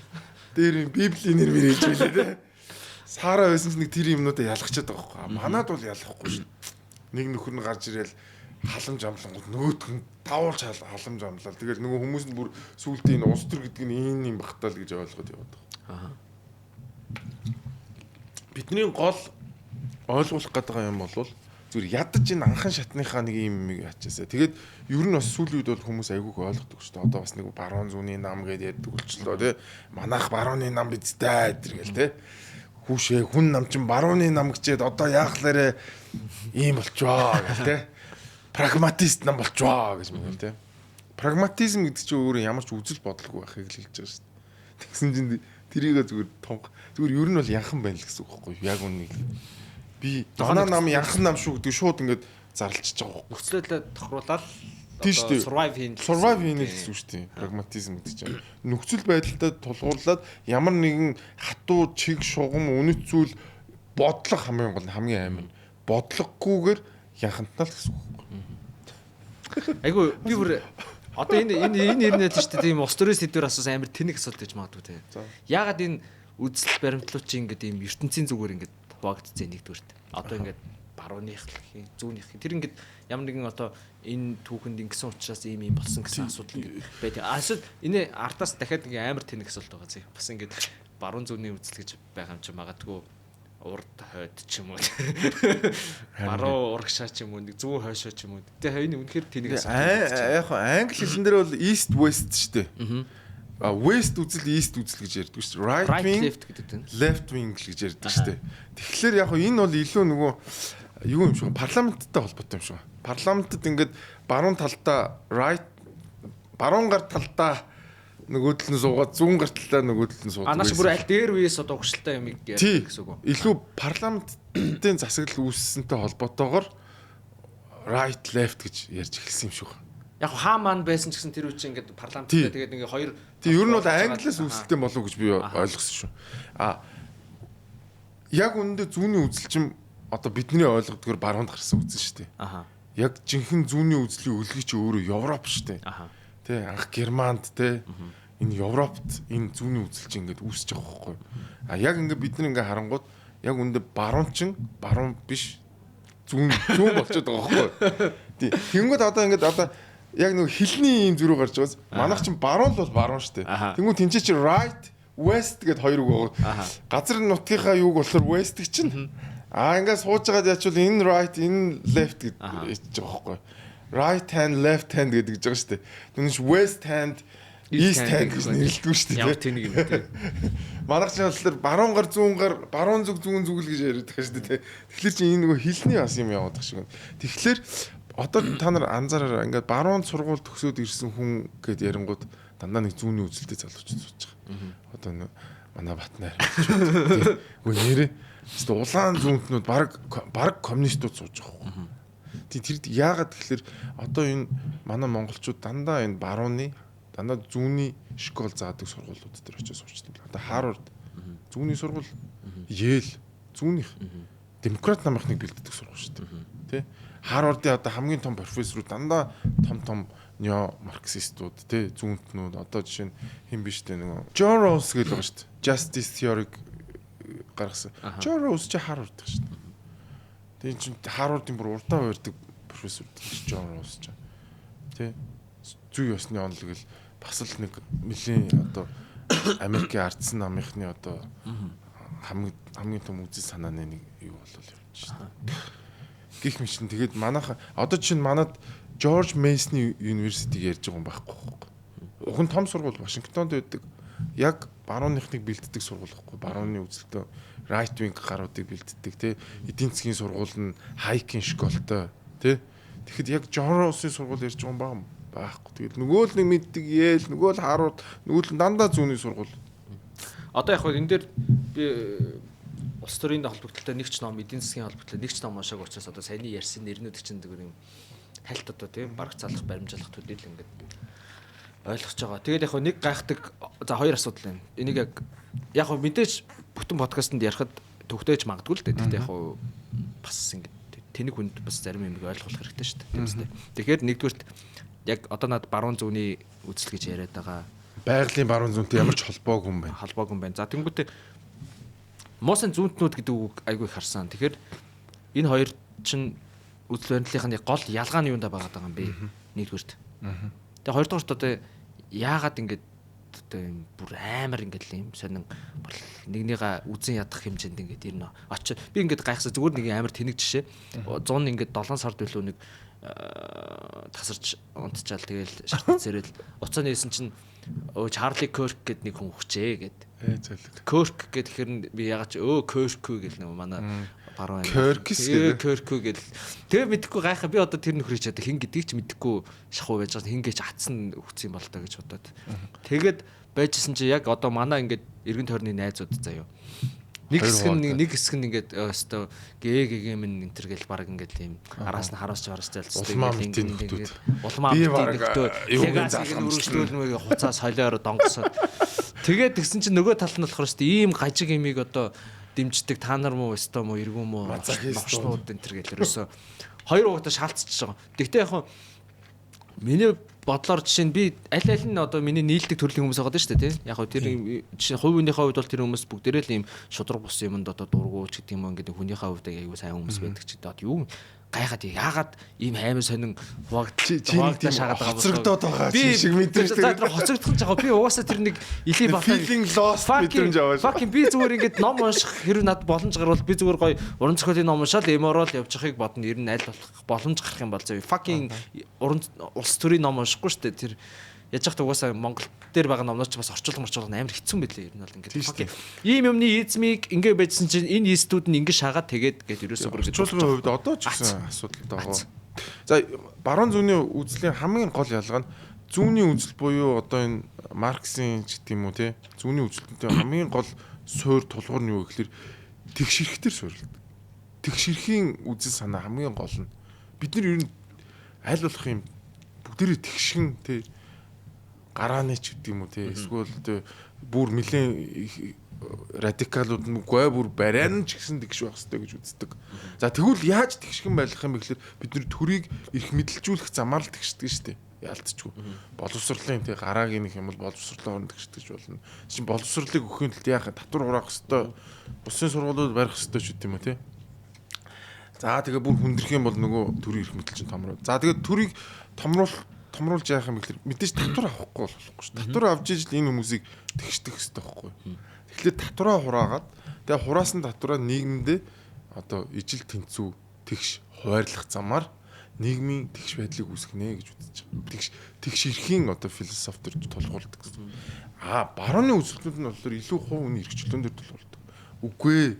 дээр Библийн нэр мэрэж байлээ те. Сара байсан ч нэг тэр юмнуудаа ялгчаад байгаа байхгүй. Манад бол ялахгүй шүү. Нэг нөхөр нь гарч ирэл халамж амлангууд нөгөөх нь давуулж халамж амлал. Тэгэл нөгөө хүмүүс нь бүр сүултээ энэ улс төр гэдэг нь ийм юм багтаал гэж ойлгоод яваад байгаа. Бидний гол ойлгуулах гэдэг юм бол зүгээр ядаж энэ анхан шатныхаа нэг юм ачаасаа. Тэгээд ер нь бас сүүлийн үед бол хүмүүс айгүйг ойлгодог шүү дээ. Одоо бас нэг баруун зүүнний нам гэдээ яддаг болчихлоо тий. Манайх барууны нам бидтэй гэл тий. Хүүшээ хүн нам чин барууны нам гэчээд одоо яахлаарэ ийм болчваа гэл те. Прагматист нам болчваа гэж мэгэл те. Прагматизм гэдэг чинь өөрөө ямар ч үзэл бодлого байхыг л хэлж байгаа шүү дээ. Тэгсэн чинь тэрийг зүгээр ер нь бол янхан байна л гэсэн үг байхгүй юу? Яг үнийг. Би манай нам янхан нам шүү гэдэг шууд ингээд зарлчихж байгаа байхгүй. Нөхцөлөө тохируулаад survive хийнэ гэсэн үг шүү дээ. Прагматизм гэдэг чинь нөхцөл байдалтай тулгуурлаад ямар нэгэн хатуу чиг шугам үнэт зүйл бодлого хамгийн амар. Бодлогогүйгээр янхантнаа л гэсэн үг. Айгу би бүр одоо энэ нэрнээ тийш тийм ус төрөөс сэдвэр асуусан амар тэнэг асуулт гэж магадгүй те. Яагаад энэ үзэл баримтлууд чи ингээд ийм ертөнцийн зүгээр ингээд боогдцээ нэгдүгээрт. Одоо ингээд барууных зүүнийх тэр ингээд ямар нэгэн одоо энэ түүхэнд ингэсэн учраас ийм болсон гэсэн асуудал ингээд байдаг. Асууд энэ ардаас дахиад нэг амар тэнэг асуулт байгаа зэ. Бас ингээд баруун зүүнний үзэл гэж байгаа юм чи магадгүй урд хойд ч юм уу. Баруун урагшаа ч юм уу, нэг зүүн хойшоо ч юм уу. Тэгээ энэ үнэхээр тэнэг асуулт. Яг англи хэлэн дээр бол east west шүү дээ. West үзэл east үзэл гэж ярьдаг шүү дээ. Right wing left wing гэж ярьдаг шүү дээ. Тэгэхээр яг энэ бол илүү нөгөө юу юм шиг парламенттай холбоотой юм шиг. Парламентд ингээд баруун талдаа right баруун гар талдаа нөгөөдөл нь суугаад зүүн гар талдаа нөгөөдөл нь суудаг. Анаас бүр аль дээр үеэс одоо угшилтай юм ярьдаг гэсэн үг. Илүү парламентын засаглал үүссэнтэй холбоотойгоор right left гэж ярьж эхэлсэн юм шиг. Яг хааман байсан ч гэсэн тэр үе чинь ингээд парламенттай тэгээд ингээ хоёр тийм ер нь бол англиас үүсэлтэй болов гэж би ойлгосон шүү. Яг үүндээ зүүнний үзэл чинь одоо бидний ойлгодгоор баруунд гарсан үзэл шүү дээ. Яг жинхэнэ зүүнний үзлийн өлгий чи өөрөө Европ шүү дээ. Тэ анх Германд тэ энэ Европт энэ зүүнний үзэл чинь ингээд үүсэж байгаа байхгүй. Яг ингээд бид нар ингээд харангууд яг үүндээ баруун чин баруун биш зүүн болчиход байгаа байхгүй. Тийм. Тэнгүүд одоо ингээд одоо яг нэг хилний юм зүрх гарч байгаас манайх чинь баруун бол баруун шүү дээ. Тэнгүүд тэнцээ чи right west гэд хоёр үг байгаа. Газар нутгийнхаа юуг болохоор west чинь ингээд сууж байгаад ячвал энэ right энэ left гэж хэлж байгаа байхгүй. Right hand left hand гэдэг гэж байгаа шүү дээ. Түүнээс west hand east hand гэж нэрлэдэг шүү дээ. Ямар тэнийг юм те. Манайх ч болохоор баруун гар зүүн гар баруун зүг зүүн зүг л гэж яриад байгаа шүү дээ. Тэгэхээр чи энэ нөгөө хилний бас юм яваад байгаа шиг. Тэгэхээр одоо та нар анзаараараа ингээд баруун сургууль төгсөөд ирсэн хүн гэд ярингууд дандаа нэг зүүнний үзэлтэй залуучууд сууж байгаа. Одоо манай Батнаар. Үгүй нэрээ. Улаан зүүнтнүүд баг коммунистууд сууж байгаа. Тэр яагаад тэгэхээр одоо энэ манай монголчууд дандаа энэ барууны дандаа зүүнний школ заадаг сургуулиуд дээр очиж суучдаг. Одоо Харвард зүүнний сургууль, Йейл зүүнийх демократ намынхныг бэлддэг сургууль шүү дээ. Тэ? Харвардын одоо хамгийн том профессорууд дандаа том нео марксистууд тэ зүүнтнүүд одоо жишээ нь хэн биш тэ нөгөө John Rawls гэдэг байгаа шүү дээ. Justice Theory гаргасан. John Ross ч Harvard-д шүү дээ. Тэгээ чинь Harvard-ын бүр урдаа хуурдаг профессор John Ross ч. Тэ зүй ёсны онол гэл бас л нэг нэлийн одоо Америкийн ардсан намынхны одоо хамгийн том үзэл санааны нэг юу болол явж байна. Гэх мэт чинь тэгээд манайха одоо чинь манад George Mason University ярьж байгаа юм байхгүй. Уг нь том сургууль Вашингтонд байдаг. Яг барууныхныг бэлддэг сургууль байхгүй. Барууны үзэлтэй right wing гаруудыг бэлддэг тий. Эдийн засгийн сургууль нь хайкин школтой тий. Тэгэхэд яг John Ross-ийн сургууль ярьж байгаа юм байхгүй. Тэгээд нөгөө л нэг мэддэг Yale, нөгөө л Harvard, нөгөө л дандаа зүүнний сургууль. Одоо яг хөө энэ дээр би улс төрийн холбогдлолтой нэг ч ном, эдийн засгийн холбогдлолтой нэг ч ном уншааг учраас одоо саяны ярьсан нэрнүүд чинь зүгээр юм хальт одоо тийм бараг залах баримжаалах төдийл ингээд ойлгож байгаа. Тэгээд яг хөө нэг гайхдаг за хоёр асуудал байна. Энийг яг хөө мэдээж бүтэн подкастэнд ярихад төгтөөж магадгүй л дээ. Гэхдээ яг хөө бас ингээд тэнэг хүнд бас зарим юм ойлгох хэрэгтэй шүү дээ. Тийм үстэй. Тэгэхээр нэгдүгürt яг одоо над баруун зүүнний үзэл гэж яриад байгаа. Байгалийн баруун зүүнтэй ямар ч холбоогүй юм байна. Холбоогүй юм байна. За тэнгуүтээ Мосын зүүнтнүүд гэдэг үг айгүй их харсан. Тэгэхээр энэ хоёр чинь үзэл баримтлалын гол ялгаа нь юундаа байгаа юм бэ? Нэгдүгürt. Тэгээ хоёрдугаарт одоо яагаад ингэж одоо юм бүр амар ингэж юм сонин нэгнийга үзэн ядах хэмжээнд ингэж ирнэ. Очиж би ингэж гайхсан зүгээр нэг амар тэнэг жишээ. 100 ингэж 7 сард билүү нэг тасарч унтчаал тэгэл шатц зэрэл уцаа нээсэн чинь Чарли Кёрк гэд нэг хүн өгчээ гэд. Кёрк гэд тэгэхээр би ягаад ч Кёрк гэл нэг манай баруун Кёрк гэл. Тэгээ мэдхгүй гайхаа би одоо тэр нөхрий чадаа хин гэдгийг ч мэдхгүй шахуу байж байгаа хин гэж атсан өгсөн юм бол та гэж бодоод. Тэгээд байжсэн чи яг одоо манай ингээд эргэн тойрны найзууд заяа. Нэг хэсэг нь ингээд өстой гээгээм энэ төр гэл баг ингээд юм араас нь харуулж залцдаг ингээд улмаа мэдээ өргөжлүүлмэг хуцаа солиор донгосоод тэгээд тэгсэн чинь нөгөө талд нь болохоор өстой ийм гажиг имийг одоо дэмждэг та нар муу өстой муу эргүүн муу новчнууд энэ төр гэл ерөөсө хоёр угтаа шаалтчихж байгаа. Тэгтээ яг миний бодлоор жишээ нь би аль нь одоо миний нийлдэг төрлийн хүмүүс байгаа шүү дээ тийм. Яг тэр жишээ хувийнхаа хувьд бол тэр хүмүүс бүгдээрээ л ийм шудраг бус юмд одоо дургуйч гэдэг юм ингээд хүнийхээ хувьд аягүй сайн хүмүүс байдаг ч гэдэг. Юу гайхаад яагаад ийм хаймар сонин хуваагдаа шагаад байгаа хоцрогдоод байгаа шиг мэдрэмж тэр хоцрогдох гэж байгаа. Би угаасаа тэр нэг илий батаа feeling lost мэдрэмж аваад. Fucking би зүгээр ингээд ном унших хэрэг над боломж гарвал би зүгээр гоё уран зохиолын ном уншаал эморол явчихыг бодно. Ер нь аль болох боломж гарах юм бол зөө fucking улс төрийн ном уншихгүй шүү дээ. Тэр яж хат угаасаа Монгол дээр байгаа номнууд ч бас орчуулга амар хэцүү байлээ. Ер нь бол ингээд ийм юмны эзмийг ингээд байжсэн чинь энэ эстүүд нь ингээд шагаад тэгээд гээд ерөөсөө бүр орчуулгын хувьд одоо ч гэсэн асуудал байгаа. За баруун зүүнний үзлийн хамгийн гол ялгаа нь зүүнний үзэл буюу одоо энэ Марксийн ч гэдэг юм уу те зүүнний үзэлтэнтэй хамгийн гол суур тулгуур нь юу гэхээр тэгшэрхтэр суурилдаг. Тэгшэрхийн үзэл санаа хамгийн гол нь бид нар ер нь аль болох юм бүгдээрээ тэгшгэн те гарааны ч гэдэг юм уу те эсвэл бүр нэлээд радикалууд нь гой бүр бариан ч гэсэн тэгш байх хэрэгтэй гэж үздэг. За тэгвэл яаж тэгшгэн байх юм бэ гэхээр бид нэр төрийг их мэдлжүүлэх замаар л тэгшдэг шүү дээ. Яалтчгүй. Боловсролын те гараагийн нэг юм бол боловсролын оронд тэгшдэг болно. Чинь боловсролыг өгөхийн тулд яах татвар хураах хэрэгтэй. Улсын сургуулиуд барих хэрэгтэй ч гэдэг юм уу те. За тэгээ бүр хүндрэх юм бол нөгөө төрийн их мэдлэл чинь томроо. За тэгээ төрийг томруулж яах юм гэхээр мэдээж татвар авахгүй болохгүй шүү. Татвар авч ижил энэ хүмүүсийг тэгшдэг хэрэгтэй байхгүй. Тэгэхээр татвараа хураагаад тэгээ хураасан татвараа нийгэмдээ одоо ижил тэнцүү тэгш хуваарлах замаар нийгмийн тэгш байдлыг үүсгэнэ гэж үзэж байгаа. Тэгш эрхийн одоо философи төр тулгуурладаг. Барууны үзэлтнүүд нь болохоор илүү хувь хүний эрхчлөөн дээр тулгуурладаг. Үгүй ээ.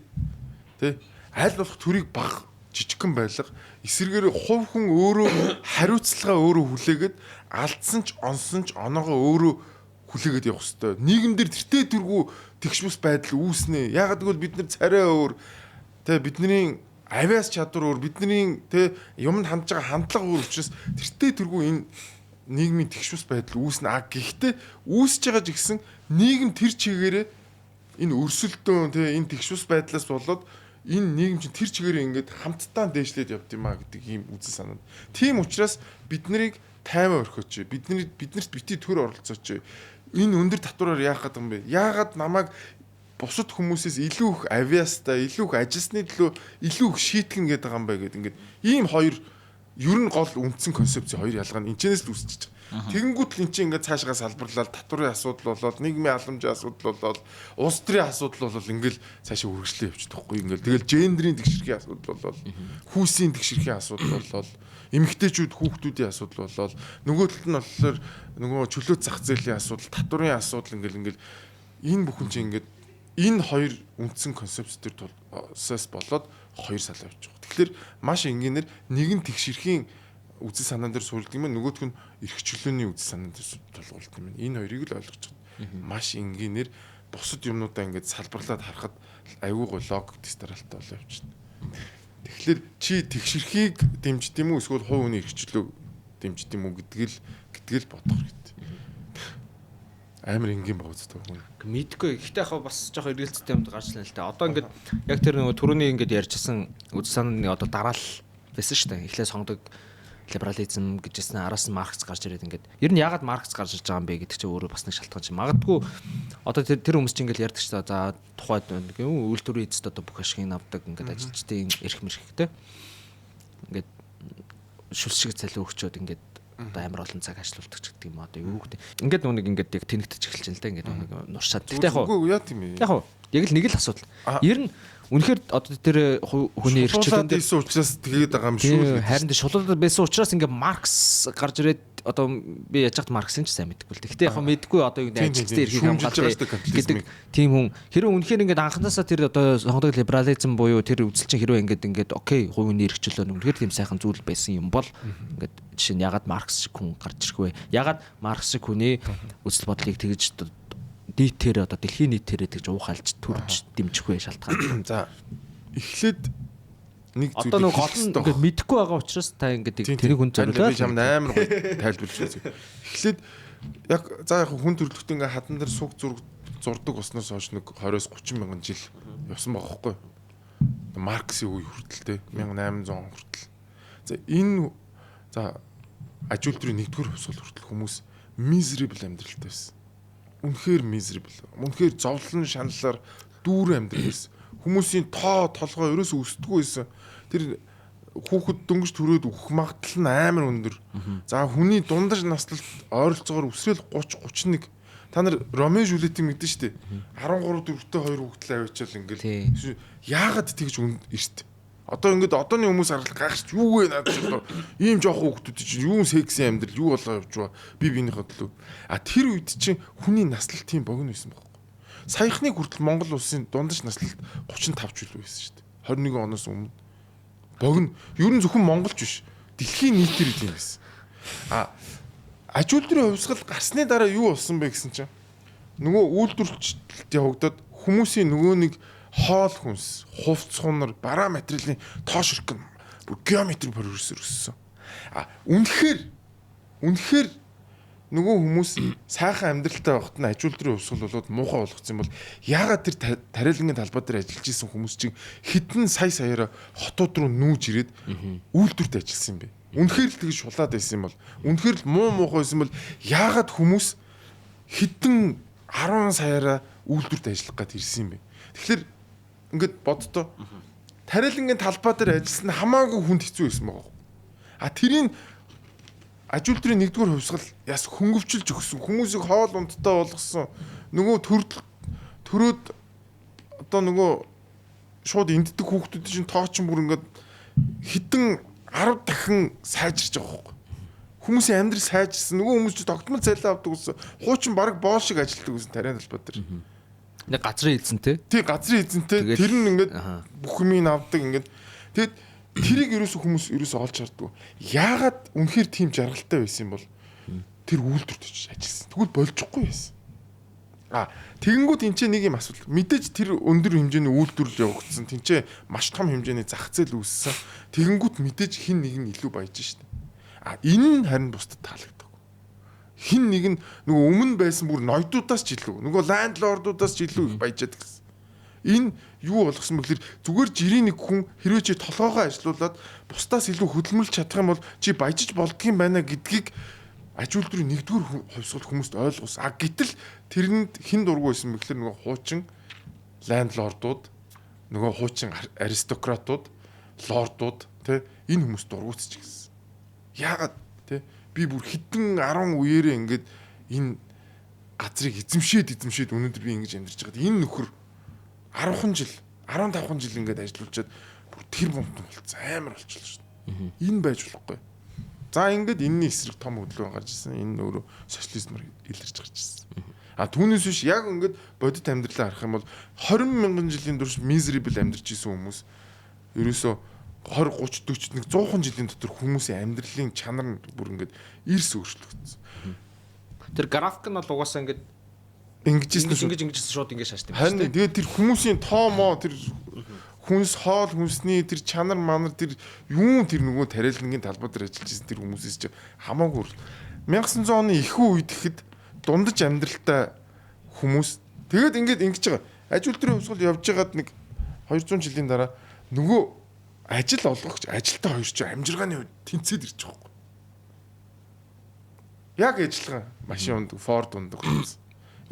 Тэ аль болох төрийг баг жижигхэн байлга эсэргээр хувь хүн өөрөө хариуцлага өөрөө хүлээгээд алдсан ч онсон ч оноогоо өөрөө хүлээгээд явах хэрэгтэй. Нийгэмдэр тэртээ тэргүй тэгш бус байдал үүснэ. Ягаад гэвэл бид нар царай өөр тэ бидний авиас чадвар өөр бидний тэ юмд хандж байгаа хандлага өөр учраас тэртээ тэргүй энэ нийгмийн тэгш бус байдал үүснэ. Гэхдээ үүсэж байгаа ч гэсэн нийгэм тэр чигээрээ энэ өрсөлдөөн тэ энэ тэгш бус байдлаас болоод энэ нийгэм чинь тэр чигээрээ ингээд хамтдаа дээшлээд явд юм а гэдэг ийм үзэл санаа. Тийм учраас бид нарыг таймаа орхиоч. Биднэрт бити төр оролцооч. Энэ өндөр татвараар яах гэдэг юм бэ? Яагаад намайг бусад хүмүүсээс илүү их авиастай, илүү их ажилсны төлөө илүү их шийтгэн гэдэг байгаа юм бай гэдэг. Ингээд ийм хоёр ер нь гол үндсэн концепцийн хоёр ялгаа нь энэчнээс л үүсчихэж байгаа. Тэгэнгүүт л эн чинь ингээд цаашгаа салбарлаад татварын асуудал болоод нийгмийн халамжийн асуудал болоод улс төрийн асуудал болоод ингээд цаашаа үргэлжлээ явчихдаг байхгүй. Ингээд тэгэл гендрийн тэгшэрхийн асуудал болоод хүүсийн тэгшэрхийн асуудал болоод эмэгтэйчүүд хүүхдүүдийн асуудал болоод нөгөө талд нь болохоор нөгөө чөлөөт зах зээлийн асуудал, татварын асуудал ингээд энэ бүхэн чинь ингээд энэ хоёр үндсэн концепц төр тулсаас болоод хоёр сал явж байгаа. Тэгэхээр маш энгийнээр нэг нь тэгшэрхийн үзэл санаан дээр суулдаг юм, нөгөөх нь эрхчлөөний үзэл санаан дээр тулгуулдаг юм. Энэ хоёрыг л ойлгож байгаа. Маш энгийнээр бусад юмнуудаа ингээд салбарлаад харахад айгүй гоо логик дистаралтай болоо явчихна. Тэгэхээр чи тэгшэрхийг дэмждэг юм уу эсвэл хувь хүний эрхчлөө дэмждэг юм уу гэдгийг л бодох хэрэгтэй. Амар энгийн богцтой хүн. Мэдгүй. Гэхдээ яг бас жоох эргэлзэлтэй юмд гарч лээ л дээ. Одоо ингээд яг тэр нөгөө түрүүний ингээд ярьжсэн үзэл санааны одоо дараал байсан шүү дээ. Эхлээ сонгодог либерализм гэжсэн араас нь Маркс гарч ирээд ингээд ер нь яагаад Маркс гарч ирж байгаа юм бэ гэдэг чинь өөрөө бас нэг шалтгаан чинь. Магадгүй одоо тэр хүмүүс чинь ингээд ярьдаг ч за тухайд үйлдвэрийн эцэд одоо бүх ашигыг авдаг ингээд ажилчдын эрх мэрхтэй ингээд шүлс шиг цалин өгчөөд ингээд одоо амар олон цаг ажиллаулдаг ч гэдэг юм одоо юу гэдэг. Ингээд нүг ингээд яг тэнэгтэж эхэлж байна л да ингээд нэг нуршаад. Тэгтээ яг үгүй яа тийм ээ. Яг яг л нэг л асуудал. Ер нь үнэхээр одоо тэр хүний эрхчлөөнд байсан учраас тэгээд байгаа юм шүү. Харин тэр шулуулаад байсан учраас ингээд Маркс гарч ирээд одоо би яаж хат Марксын ч сайн мэдгүй л. Гэхдээ яг мэдгүй одоо юу гэдэг ажилчдын эрхийг хамгаалдаг гэдэг тийм хүн хэрэв үнэхээр ингээд анханасаа тэр одоо сонгодог либерализм буюу тэр үзэл чинь хэрэв ингээд окей хувийн эрхчлөө үнэхээр тийм сайхан зүйл байсан юм бол ингээд жишээ нь ягаад Маркс шиг хүн гарч ирэх вэ? Ягаад Маркс шиг хүний үзэл бодлыг тэгж нийтээр одоо дэлхийн нийтээрээ тэгж уухайлж төрж дэмжих вэ шалтгаан. За эхлээд нэг зүйл одоо нэг гол нь ингээд мэдэхгүй байгаа учраас та ингээд тэрийг хүн зориулаад би чамд амар гоё тайлбарлаж байна. Эхлээд яг за яг хүн төрөлхтөө ингээд хадан дээр суг зурдаг усноос хойш нэг 20-30 мянган жил явсан байгаа хгүй. Марксийн үе хүртэл те 1800 он хүртэл. За энэ аж үйлдвэрийн нэгдүгээр хувьсгал хүртэл хүмүүс miserable амьдралтай байсан. Үнэхээр miserable. Үнэхээр зовлон шаналлаар дүүрэн амьдрал байсан. Хүмүүсийн толгой ерөөсөө өсдөггүй байсан. Тэр хүүхэд дөнгөж төрөөд өөх магадлал нь амар өндөр. За хүний дундаж наслалт ойролцоогоор өсрөл 30-31. Та нар Ромео Жюльеттийг мэдэн штэ. 13 дөрөвтэй хоёр хүүхдэл авчаал ингээл. Яагаад тэгж эрт? Одоо ингээд одооны хүмүүс харахад гайхаж юу вэ надад ч одоо ийм жоох хүүхдүүд чинь юу секси амьдрал юу болгоо явж байгаа би биенийхээ төлөө. А тэр үед чинь хүний наслалт тийм богино байсан байхгүй. Саяхны хүртэл Монгол улсын дундаж наслалт 35 жилийн байсан шүү дээ. 21 оноос өмнө богино. Ер нь зөвхөн монголч биш. Дэлхийн нийтээр тийм байсан. А аж үйлдвэрийн хувьсгал гарсны дараа юу болсон бэ гэсэн чинь нөгөө үйлдвэрлэлт явагдаад хүмүүсийн нөгөө нэг хоол хүнс, хувцс хунар, бараа материалын тоош өргөн бүр геометри прогрессор өссөн. А үнэхээр нөгөө хүмүүс сайхан амьдралтай байхад нь аж үйлдвэрийн хувьсгал болоод муухай болгоцсон бол яагаад тэр тариалангийн талбай дээр ажиллаж исэн хүмүүс чинь хэдэн саяараа хотууд руу нүүж ирээд үйлдвэрт ажилласан юм бэ? Үнэхээр л тэгж шулаад байсан юм бол үнэхээр л муухай байсан бол яагаад хүмүүс хэдэн 10 саяараа үйлдвэрт ажиллах гээд ирсэн юм бэ? Тэгэхээр ингээд боддоо тариалангийн талбай дээр ажилласан хамаагүй хүнд хэцүү байсан байгаа. А тэрийн аж үйлдвэрийн нэгдүгээр хувьсгал яс хөнгөвчилж өгсөн хүмүүсийг хоол ундтай болгосон нөгөө төрөөд одоо нөгөө шууд энддэг хүүхдүүд чинь тоо чин бүр ингээд хитэн 10 дахин сайжирч байгаа байхгүй. Хүмүүсийн амьдрал сайжирсан нөгөө хүмүүс чинь тогтмол цалин авдаг гэсэн хуучин баг боол шиг ажилладаг гэсэн тариан талбай дээр. Нэг газрын эзэнтэй. Тий газрын эзэнтэй тэр нь ингээд бүх юмыг авдаг ингээд тэгэд тэрийг ерөөсөө хүмүүс ерөөсөө олж харддаг. Яагаад үнэхээр тийм жаргалтай байсан юм бол тэр үйлдвэрт очиж ажилласан. Тэгвэл болжихгүй байсан. А тэгэнгүүт энэ ч нэг юм асуудал. Мэдээж тэр өндөр хэмжээний үйлдвэрлэл явагдсан. Тинчээ маш том хэмжээний зах зээл үүссэн. Тэгэнгүүт мэдээж хин нэг нь илүү баяж штэ. А энэ нь харин бусдад таалагддаг. Хин нэг нь нөгөө өмнө байсан бүр ноёдуудаас ч илүү, нөгөө ландлордуудаас ч илүү их баяжаад гэсэн. Энэ юу болгосон бэ гэхээр зүгээр жирийн нэг хүн хэрвээ чи толгоогоо ажилуулад бусдаас илүү хөдөлмөрлж чадах юм бол чи баяжиж болдгийм байна гэдгийг аж үйлдвэрийн нэгдүгээр хувьсгал хүмүүст ойлгуулсан. А гэтэл тэрэнд хин дургүй байсан бэ гэхээр нөгөө хуучин лендлордууд, нөгөө хуучин аристократууд, лордууд тий энэ хүмүүс дургуутчих гэсэн. Яагаад тий би бүр хитэн 10 үеэрээ ингээд энэ газрыг эзэмшээд өнөөдөр би ингэж амьдарч байгаад энэ нөхөр 10 жил 15 жил ингээд ажиллаулчаад бүр тэр бомбон болцсон амар болчихлоо шүү дээ. Энэ байж болохгүй. За ингээд энэний эсрэг том хөдөлгөөн гарч ирсэн. Энэ өөрөө социализмаар илэрч гарч ирсэн. А түүнээс биш яг ингээд бодит амьдралаа харах юм бол 20 мянган жилийн турш miserable амьдарч исэн хүмүүс ерөөсөө 20 30 40 нэг 100 жилийн дотор хүмүүсийн амьдралын чанар нь бүр ингээд эрс өөрчлөгдсөн. Тэр график нь бол угаасаа ингээд ингэж шууд ингэж шаашдаг. Харин тэгээд тэр хүмүүсийн тоомоо тэр хүнс хоол хүнсний тэр чанар манар тэр юун тэр нөгөө тариалангийн талбай дээр ажиллаж ирсэн тэр хүмүүсээс чи хамаагүй 1900 оны ихүү үед ихэд дундаж амьдралтай хүмүүс тэгээд ингээд ингэж байгаа. Аж үйлдвэрийн хувьсгал явж байгаад нэг 200 жилийн дараа нөгөө ажил олгогч ажилтаа хоёр ч амжиргааны үед тэнцээд ирж байгаа юм. Яг ажиллагаа машин ундаг, Ford ундаг хүмүүс.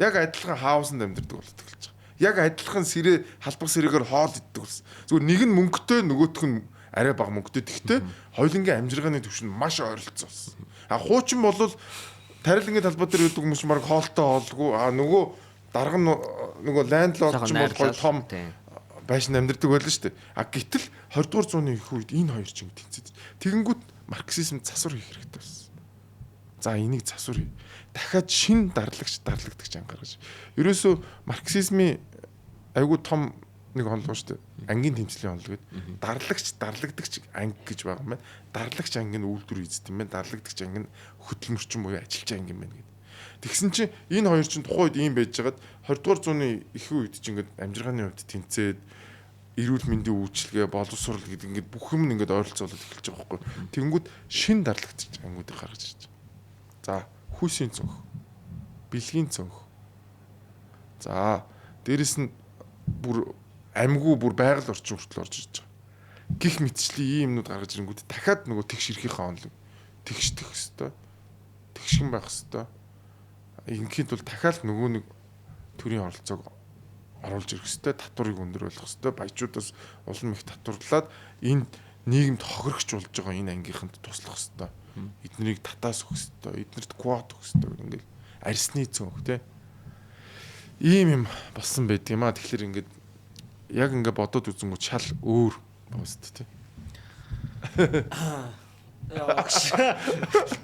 Яг адилхан хаусанд амьдардаг болоод эхэлж байгаа. Яг адилхан сэрээ халбах сэрээгээр хоол иддэг болсон. Зүгээр нэг нь мөнгөтэй нөгөөх нь арай бага мөнгөтэй. Тэгтээ хоёулангийн амжиргааны түвшин маш ойролцоо болсон. А хуучин болвол тарилангийн талбай дээр үүдэг хүмүүс марг хоолтой хоолгүй. А нөгөө дарга нь нөгөө лендлорд ч юм бол гоё том байшин амьдардаг байлаа шүү дээ. А гэтэл 20 дугаар зууны их үед энэ хоёр ч ингэ тэнцээд. Тэгэнгүүт марксизм засвар хийх хэрэгтэй болсон. За энийг засвар дахиад шин дарлагдагч ангаргаж. Ерөөсөө марксизмын айгүй том нэг онолгоо шүү дээ. Ангийн тэмцлийн онол гэдэг. Дарлагдагч анги гэж байгаа юм байна. Дарлагч анги нь үйлдвэр эзэд юм байна. Дарлагдагч анги нь хөдөлмөрчин буюу ажилч анги юм байна гэдэг. Тэгсэн чинь энэ хоёр чинь тухайн үед ийм байж байгаад 20 дугаар зууны их үед чинь ингээд амжиргааны хувьд тэнцээд эрүүл мэндийн үйлчилгээ, боловсрол гэдэг ингээд бүх юм ингээд ойролцоолоод эхэлж байгаа байхгүй. Тэнгүүд шин дарлагч ангиудыг гаргаж ирж байгаа. За хүсийн цонх, бэлгийн цонх. За дээрэс нь бүр амьгүй бүр байгаль орчин хүртэл орж ирж байгаа. Гих мэтчлийн ийм юмнууд гаргаж ирэнгүүт дахиад нөгөө тэгш ирэхийнхээ онолыг тэгшдэх хэвээр. Тэгшгэн байх хэвээр. Ингээм бол дахиад нөгөө нэг төрийн оролцоог оруулж ирэх хэвээр, татварыг өндөр болгох хэвээр, баячуудаас улам их татварлаад энэ нийгэмд хохирогч болж байгаа энэ ангийнханд туслах хэвээр. Эднийг татаас өгөх хэвээр, эднэрт квот өгөх хэвээр ингээл арьсны цонх тий. Ийм юм болсон байт юм а. Тэгэхээр ингээд яг ингээд бодоод үзэнгүүт шал өөр босд тий.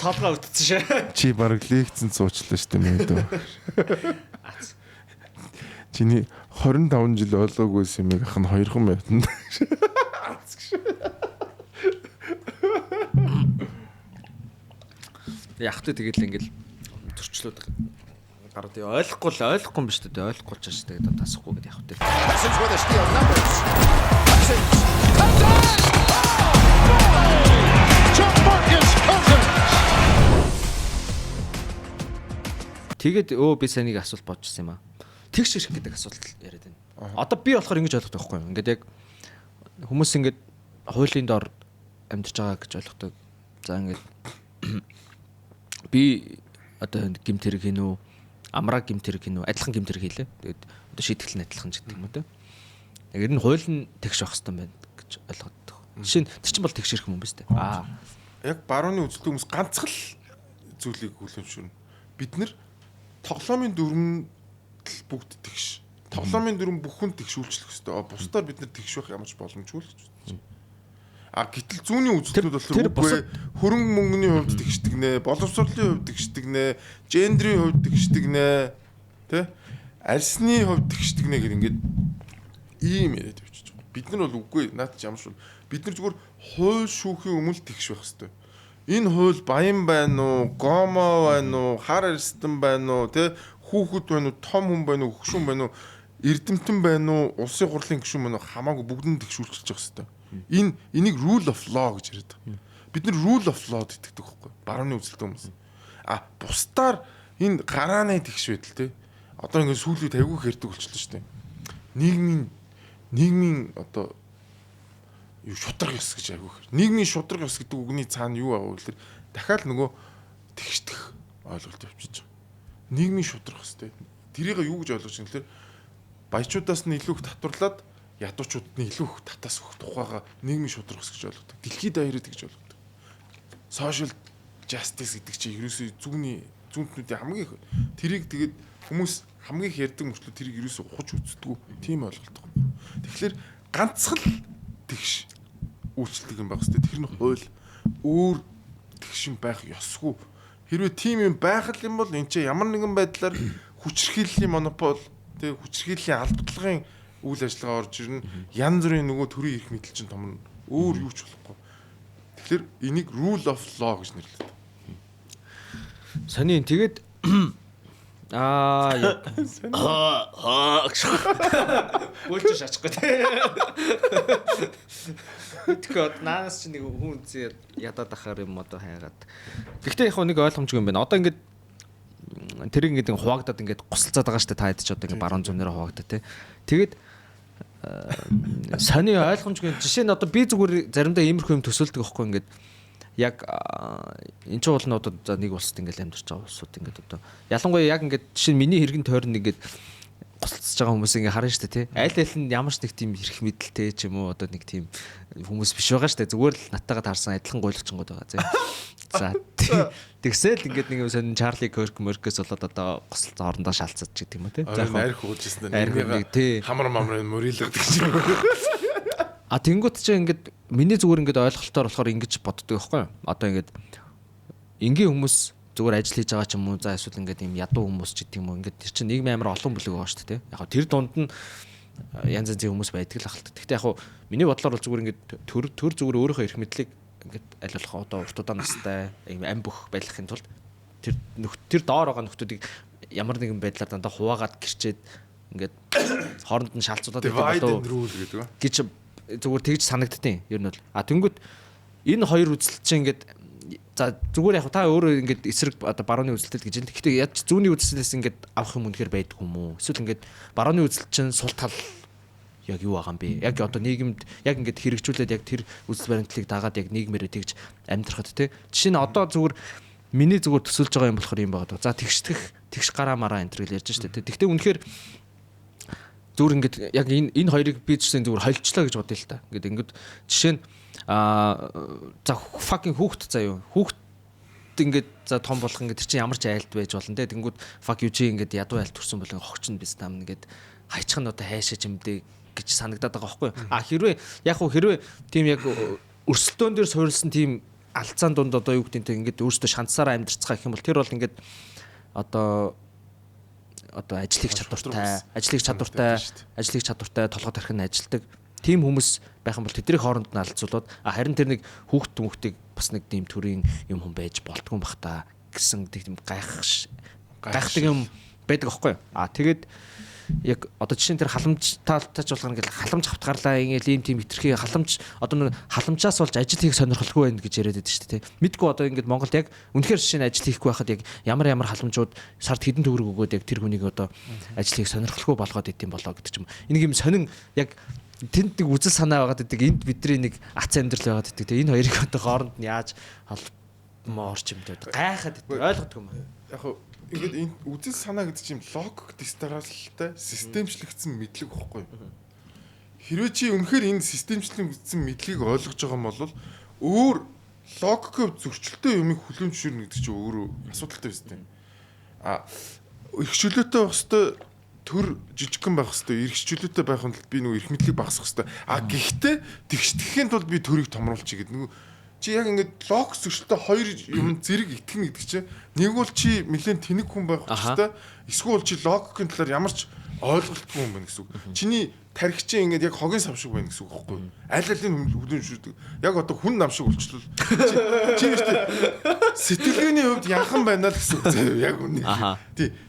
Толгой өвдсөн шээ. Чи бараг лекцэн суучлаа шүү дээ мэдээ. Чиний 25 жил ойлгоогүйс юм ах нь 2хан байвтан. Яг тэ тэгэл ингээл төрчлөөд гарууд ойлгохгүй юм биш үү? Ойлгохгүй ч шүү дээ. Тасахгүй гэдэг яг тэ. Тэгээд би сайн нэг асуулт бодчихсон юм аа. Тэгш ирэх гэдэг асуулт яриад байна. Одоо би болохоор ингэж ойлгодог байхгүй юу? Ингээд яг хүмүүс ингээд хуулийн доор амьдарч байгаа гэж ойлгодог. За ингээд би одоо гэмт хэрэг хийнэ үү? Амраа гэмт хэрэг хийнэ үү? Адилхан гэмт хэрэг хийлээ. Тэгээд одоо шийтгэл нь адилхан ч гэдэг юм уу те. Тэгээд энэ хууль нь тэгш байх хэрэгтэй байна гэж ойлгодог. Жишээ нь тэр чинь бол тэгш ирэх юм биш үү? Яг барууны үзэлтэй хүмүүс ганцхан зүйлийг хүлэмжшүүрнэ. Бид нар тоглоомын дүрмэнд бүгд тэгш. Тоглоомын дүрм бүхэнд тэгшүүлчлэх хэрэгтэй. Бусдаар бид нар тэгш байх ямар ч боломжгүй л гэж бодчих. Гэтэл зүүнний үзэлтүүд болохоор үгүй хөрөнгө мөнгөний хувьд тэгшдэг нэ, боловсролын хувьд тэгшдэг нэ, гендрийн хувьд тэгшдэг нэ, тэ? Арьсны хувьд тэгшдэг нэ гэдэг ингээд ийм яриад явчих. Бид нар бол үгүй наад ч ямар ч бид нар зүгээр хууль шүүхийн өмнө тэгш байх хэрэгтэй. Энэ хууль баян байна уу, гомо байна уу, хар арьстан байна уу, тэ? Хүүхэд байна уу, том хүн байна уу, хөгшин байна уу, эрдэмтэн байна уу, улсын хурлын гишүүн байна уу, хамаагүй бүгдийг тэгшүүлчих хэрэгтэй. Энийг rule of law гэж яриад байгаа. Бид нар rule of law гэдэг байхгүй. Барууны үзэлтэй хүмүүс. Бусдаар энэ гарааны тэгш байдал те. Одоо ингээд сүүлийн тавгүй хэрдэг болчихлоо шүү дээ. Нийгмийн одоо юу шудраг ёс гэж айгүй хэр. Нийгмийн шудраг ёс гэдэг үгний цаана юу аа вэ гэхээр дахиад нөгөө тэгшдэх ойлголт явчихж байгаа. Нийгмийн шудраг ёс те. Тэрийг юу гэж ойлгож байна гэхээр баячуудаас нь илүү их татварлаад ядуучуудад нь илүү их татаас өгөх тухайга нийгмийн шударга ус гэж болгодог. Дэлхийд даяараа гэж болгодог. Social justice гэдэг чинь ерөөсөө зүүнтнүүдийн хамгийн тэрийг тэгээд хүмүүс хамгийн их ярьдаг мөрчлөө тэрийг ерөөсөө ухаж үздэг. Тийм ойлголт байна. Тэгэхээр ганцхан тэгш үйлчлдэг юм байх хэвээр. Тэр нь хууль өөр тэгшин байх ёсгүй. Хэрвээ тийм юм байх юм бол энэ чинь ямар нэгэн байдлаар хүчирхийллийн монопол, тэг хүчирхийллийн албадлагын үйл ажиллагаа орж ирнэ. Янз бүрийн нөгөө төрийн эрх мэдэл чинь том нь өөр юу ч болохгүй. Тэгэхээр энийг rule of law гэж нэрлэдэг. Сони тэгээд Өлж шачихгүй те. Тэгэхээр наанаас чи нэг хүн зээ ядаад ахаар юм одоо хайгаад. Гэхдээ яг нэг ойлгомжгүй юм байна. Одоо ингээд тэр ингээд хуваагдаад ингээд гусалцаад байгаа штэ та хэд ч одоо ингээд баруун зүнээрээ хуваагдаад те. Тэгээд сони ойлгомжгүй жишээ нь одоо би зүгээр заримдаа иймэрхүү юм төсөөлдөг байхгүй ингээд яг энэ ч бол нь одоо нэг улсад ингээд амьдарч байгаа улсууд ингээд одоо ялангуяа яг ингээд жишээ нь миний хэрэгэн тойрон ингээд гусалцж байгаа хүмүүс ингээд харна штэ тий. Аль аль нь ямар ч нэг тийм эрх мэдэлтэй ч юм уу одоо нэг тийм хүмүүс биш байгаа штэ. Зүгээр л натайгаа таарсан адилхан гойлгочгод байгаа зэ. За тэгсэл ингээд нэг юм сонин Чарли Кёрк Мөркэс болоод одоо гусалц хоорондоо шалцаад ч гэдэг юм уу тий. За яг найрх уужсэн дээ. Хамар мамрын мөрилгдэг ч юм. А тэнгуут чи ингээд миний зүгээр ингээд ойлголтоор болохоор ингэж боддог байхгүй юу? Одоо ингээд энгийн хүмүүс зүгээр ажил хийж байгаа ч юм уу за эсвэл ингээд юм ядуу хүмүүс ч гэдэг юм уу ингээд тэр чинь нийгмийн амар олон бүлэг байгаа шүү дээ. Яг тэр дунд нь янз янзын хүмүүс байдаг л ахалт. Гэхдээ яг миний бодлоор бол зүгээр ингээд төр зүгээр өөрийнхөө эрх мэдлийг ингээд аль болох одоо урт удаан настай ам бүх байлгахын тулд тэр доор байгаа нөхдүүдийг ямар нэгэн байдлаар дандаа хуваагаад гэрчээд ингээд хооронд нь шалцуулаад байдаг гэж зүгээр тэгж санагдтiin ер нь бол тэнгүүд энэ хоёр үзэлт чинь ингээд за зүгээр яг та өөрөө ингээд эсрэг одоо барууны үзэлтэл гэж байна. Гэхдээ яаж зүүнний үзэлтээс ингээд авах юм үнэхээр байдаг юм уу? Эсвэл ингээд барууны үзэлт чинь сул тал яг юу байгаа юм бэ? Яг одоо нийгэмд яг ингээд хэрэгжүүлээд яг тэр үзэл баримтлалыг дагаад яг нийгмээрээ тэгж амьдрахад тий. Жишээ нь одоо зүгээр миний зүгээр төсөлж байгаа юм болохоор юм байгаа. За тэгш гараа мараа энэ төр гэж ярьж штэ тий. Гэхдээ үнэхээр зүгээр ингээд яг энэ хоёрыг би жишээ зүгээр холчлоо гэж бодъё л та. Ингээд жишээ нь за fucking хүүхд заяа. Хүүхд ингээд за том болох ингээд чинь ямар ч айлт байж болно те. Тэнгүүд fuck you чи ингээд ядуу айлт төрсөн бол хогч нь биз там ингээд хайчих нь одоо хайшаа чимдээ гэж санагдаад байгаа байхгүй. Хэрвээ тийм яг өрсөлдөөн дээр суурилсан тийм алцаан дунд одоо юу гэдэг нь ингээд өөртөө шанцсараа амьдрцгаа гэх юм бол тэр бол ингээд одоо ажил хийх чадвартай толгой тархин ажилдаг тийм хүмүүс байх юм бол тэдний хооронд нь алцуулаад харин тэр нэг хүүхдийг бас нэг тийм төрлийн юм хүн байж болтгүй бах та гэсэн тийм гайхдаг юм байдаг аахгүй. Тэгээд яг одоо жишээ нь тэр халамж таалж болгоно гэл халамж хавт гарлаа ингээл ийм тийм хитрхи халамж одоо халамжаас болж ажил хийх сонирхолгүй байна гэж яриад байдаг шүү дээ. Мэдгүй одоо ингээд Монголд яг үнэхээр жишээ нь ажил хийхгүй байхад яг ямар халамжууд сард хэдэн төгрөг өгөөд яг тэр хүнийг одоо ажил хийх сонирхолгүй болгоод идэм болоо гэдэг ч юм. Энийг юм сонин яг тэнд нэг үзэл санаа байгаад байдаг. Энд бидний нэг ац амьдрал байгаад байдаг. Энэ хоёрыг одоо хооронд нь яаж холбомоор ч юм дээ. Гайхаад ойлгодог юм. Яг ингээд энэ үзэл санаа гэдэг чинь логик дистаралтай системчлэгдсэн мэдлэг واخгүй. Хэрвээ чи үнэхээр энэ системчлэгдсэн мэдлэгийг ойлгож байгаа юм бол өөр логикով зөрчилтэй юмыг хүлээмжшүүлнэ гэдэг чинь өөрөө асуудалтай биз дээ. Их чөлөөтэй байх хэвээр төр жижигхэн байх хэвээр эрхчлөлтөй байхын тулд би нөгөө эрх мэдлийг багасгах хэвээр. Гэхдээ тэгштгэхийн тулд би төрийг томруулчих гэдэг нөгөө чи яг ингээд логик зөрчилтэй хоёр юм зэрэг итгэнэ гэдэг чинь нэг бол чи нэлээд тэнэг хүн байх хэрэгтэй эсвэл чи логикийн талаар ямар ч ойлголтгүй юм байна гэсэн үг. Чиний тархич ингээд яг хогийн сав шиг байна гэсэн үг байхгүй юу? Аль алын хүлэмжшүүлдэг. Яг одоо хүн нам шиг болчихлоо. Чи сэтгэлгээний хувьд янхан байна л гэсэн үг заяа яг үнэ.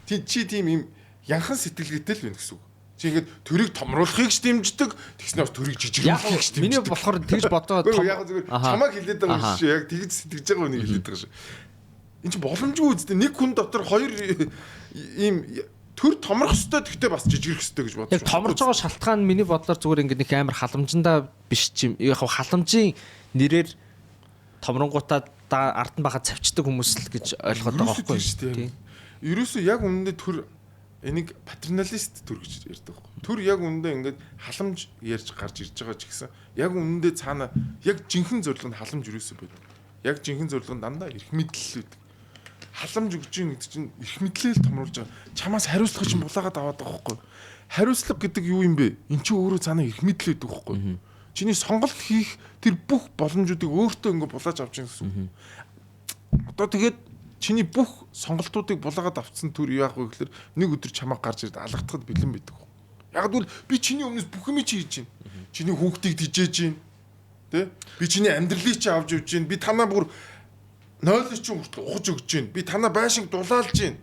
Тий чи тийм юм янхан сэтгэлгээтэй л байна гэсэн үг. Чи ингээд төрийг томруулахыг ч дэмждэг, тэгснээр төрийг жижигруулахыг ч дэмждэг. Миний болохоор тэгж бодоод яг зүгээр чамайг хэлээд байгаа юм шиг яг тэгж сэтгэж байгаа үнийг хэлээд байгаа шүү. Энд чинь боломжгүй үстэй нэг хүн дотор хоёр ийм төр томрох хэвээр тэгтээ бас жижигрэх хэвээр гэж бодож байна. Яг томорж байгаа шалтгаан миний бодлоор зүгээр ингээд нэг амар халамжиндаа биш юм. Яг халамжийн нэрээр томронгуудаа ард нь бахад цавчдаг хүмүүс л гэж ойлгоод байгаа байхгүй юу? Ерөөсөө яг үнэндээ төр энийг патерналист төр гэж ярьдаг байхгүй. Төр яг үүндээ ингээд халамж ярьж гарч ирж байгаа ч гэсэн яг үүндээ цаана яг жинхэнэ зорилго нь халамж юусэн байдаг. Яг жинхэнэ зорилго нь дандаа эрх мэдлэл байдаг. Халамж өгч ийн гэдэг чинь эрх мэдлэл томруулж байгаа. Чамаас хариуцлага чинь булаагаад аваад байгаа байхгүй. Хариуцлага гэдэг юу юм бэ? Эн чинь өөрөө цаана эрх мэдлэл байдаг байхгүй. Чиний сонголт хийх тэр бүх боломжуудыг өөртөө ингээд булааж авч байгаа гэсэн. Одоо тэгээд чиний бүх сонголтуудыг булаагаад авцсан төр яах вэ гэхээр нэг өдөр чамайг гарч ирээд алгадахад бэлэн байдаг. Яг л би чиний өмнөөс бүх юм чи хийж байна. Чиний хүүхдийг тижээж байна. Тэ? Би чиний амьдралыг чи авч явж байна. Би танаа бүр нойлч чи хүртэл ухаж өгч байна. Би танаа байшинг дулаалж байна.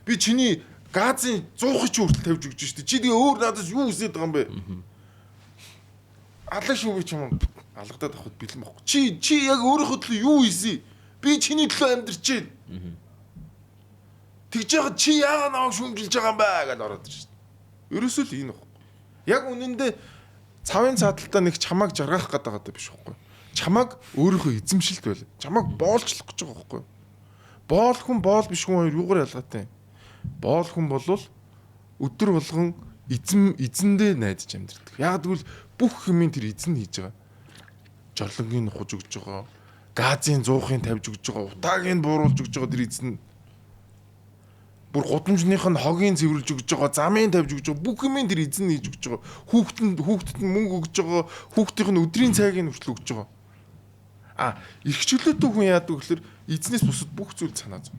Би чиний газын 100 чи хүртэл тавьж өгч шүү дээ. Чи тэгээ өөр надаас юу хүсэж байгаа юм бэ? Алаа шүү би чам алгадаад авахд бэлэн байхгүй. Чи яг өөрийнхөө төлөө юу хийсэн? Би чиний төлөө амьдарч байна. Тэгж яагаад чи яагаад намайг шүмжилж байгаа юм бэ гэж ороод ирж байна. Ерөөсөө л энэ байхгүй. Яг үнэндээ цавын цааталтаа нэг чамайг жаргах гэдэг байгаа биш байхгүй. Чамайг өөрийнхөө эзэмшилт байл. Чамайг боолчлох гэж байгаа байхгүй. Боол хүн боол биш хүн хоёр юугаар ялгаатай. Боол хүн болвол өдөр болгон эзэндээ найдаж амьдэрдэг. Яг тэгвэл бүх юмын тэр эзэн хийж байгаа. Жорлонгийн нухаж өгж байгаа. Газын 100-ын тавьж өгж байгаа. Утаагийн бууруулж өгж байгаа тэр эзэн. Бүр гудамжных нь хогийн цэвэрлж өгж байгаа. Замын тавьж өгж байгаа. Бүх юмын тэр эзэн хийж өгж байгаа. Хүүхдэд нь мөнгө өгж байгаа. Хүүхдийн нь өдрийн цайгийг хүртэл өгж байгаа. Эрхчлөөтэй хүн яадаг гэхээр эзнээс бусад бүх зүйл санаа зов.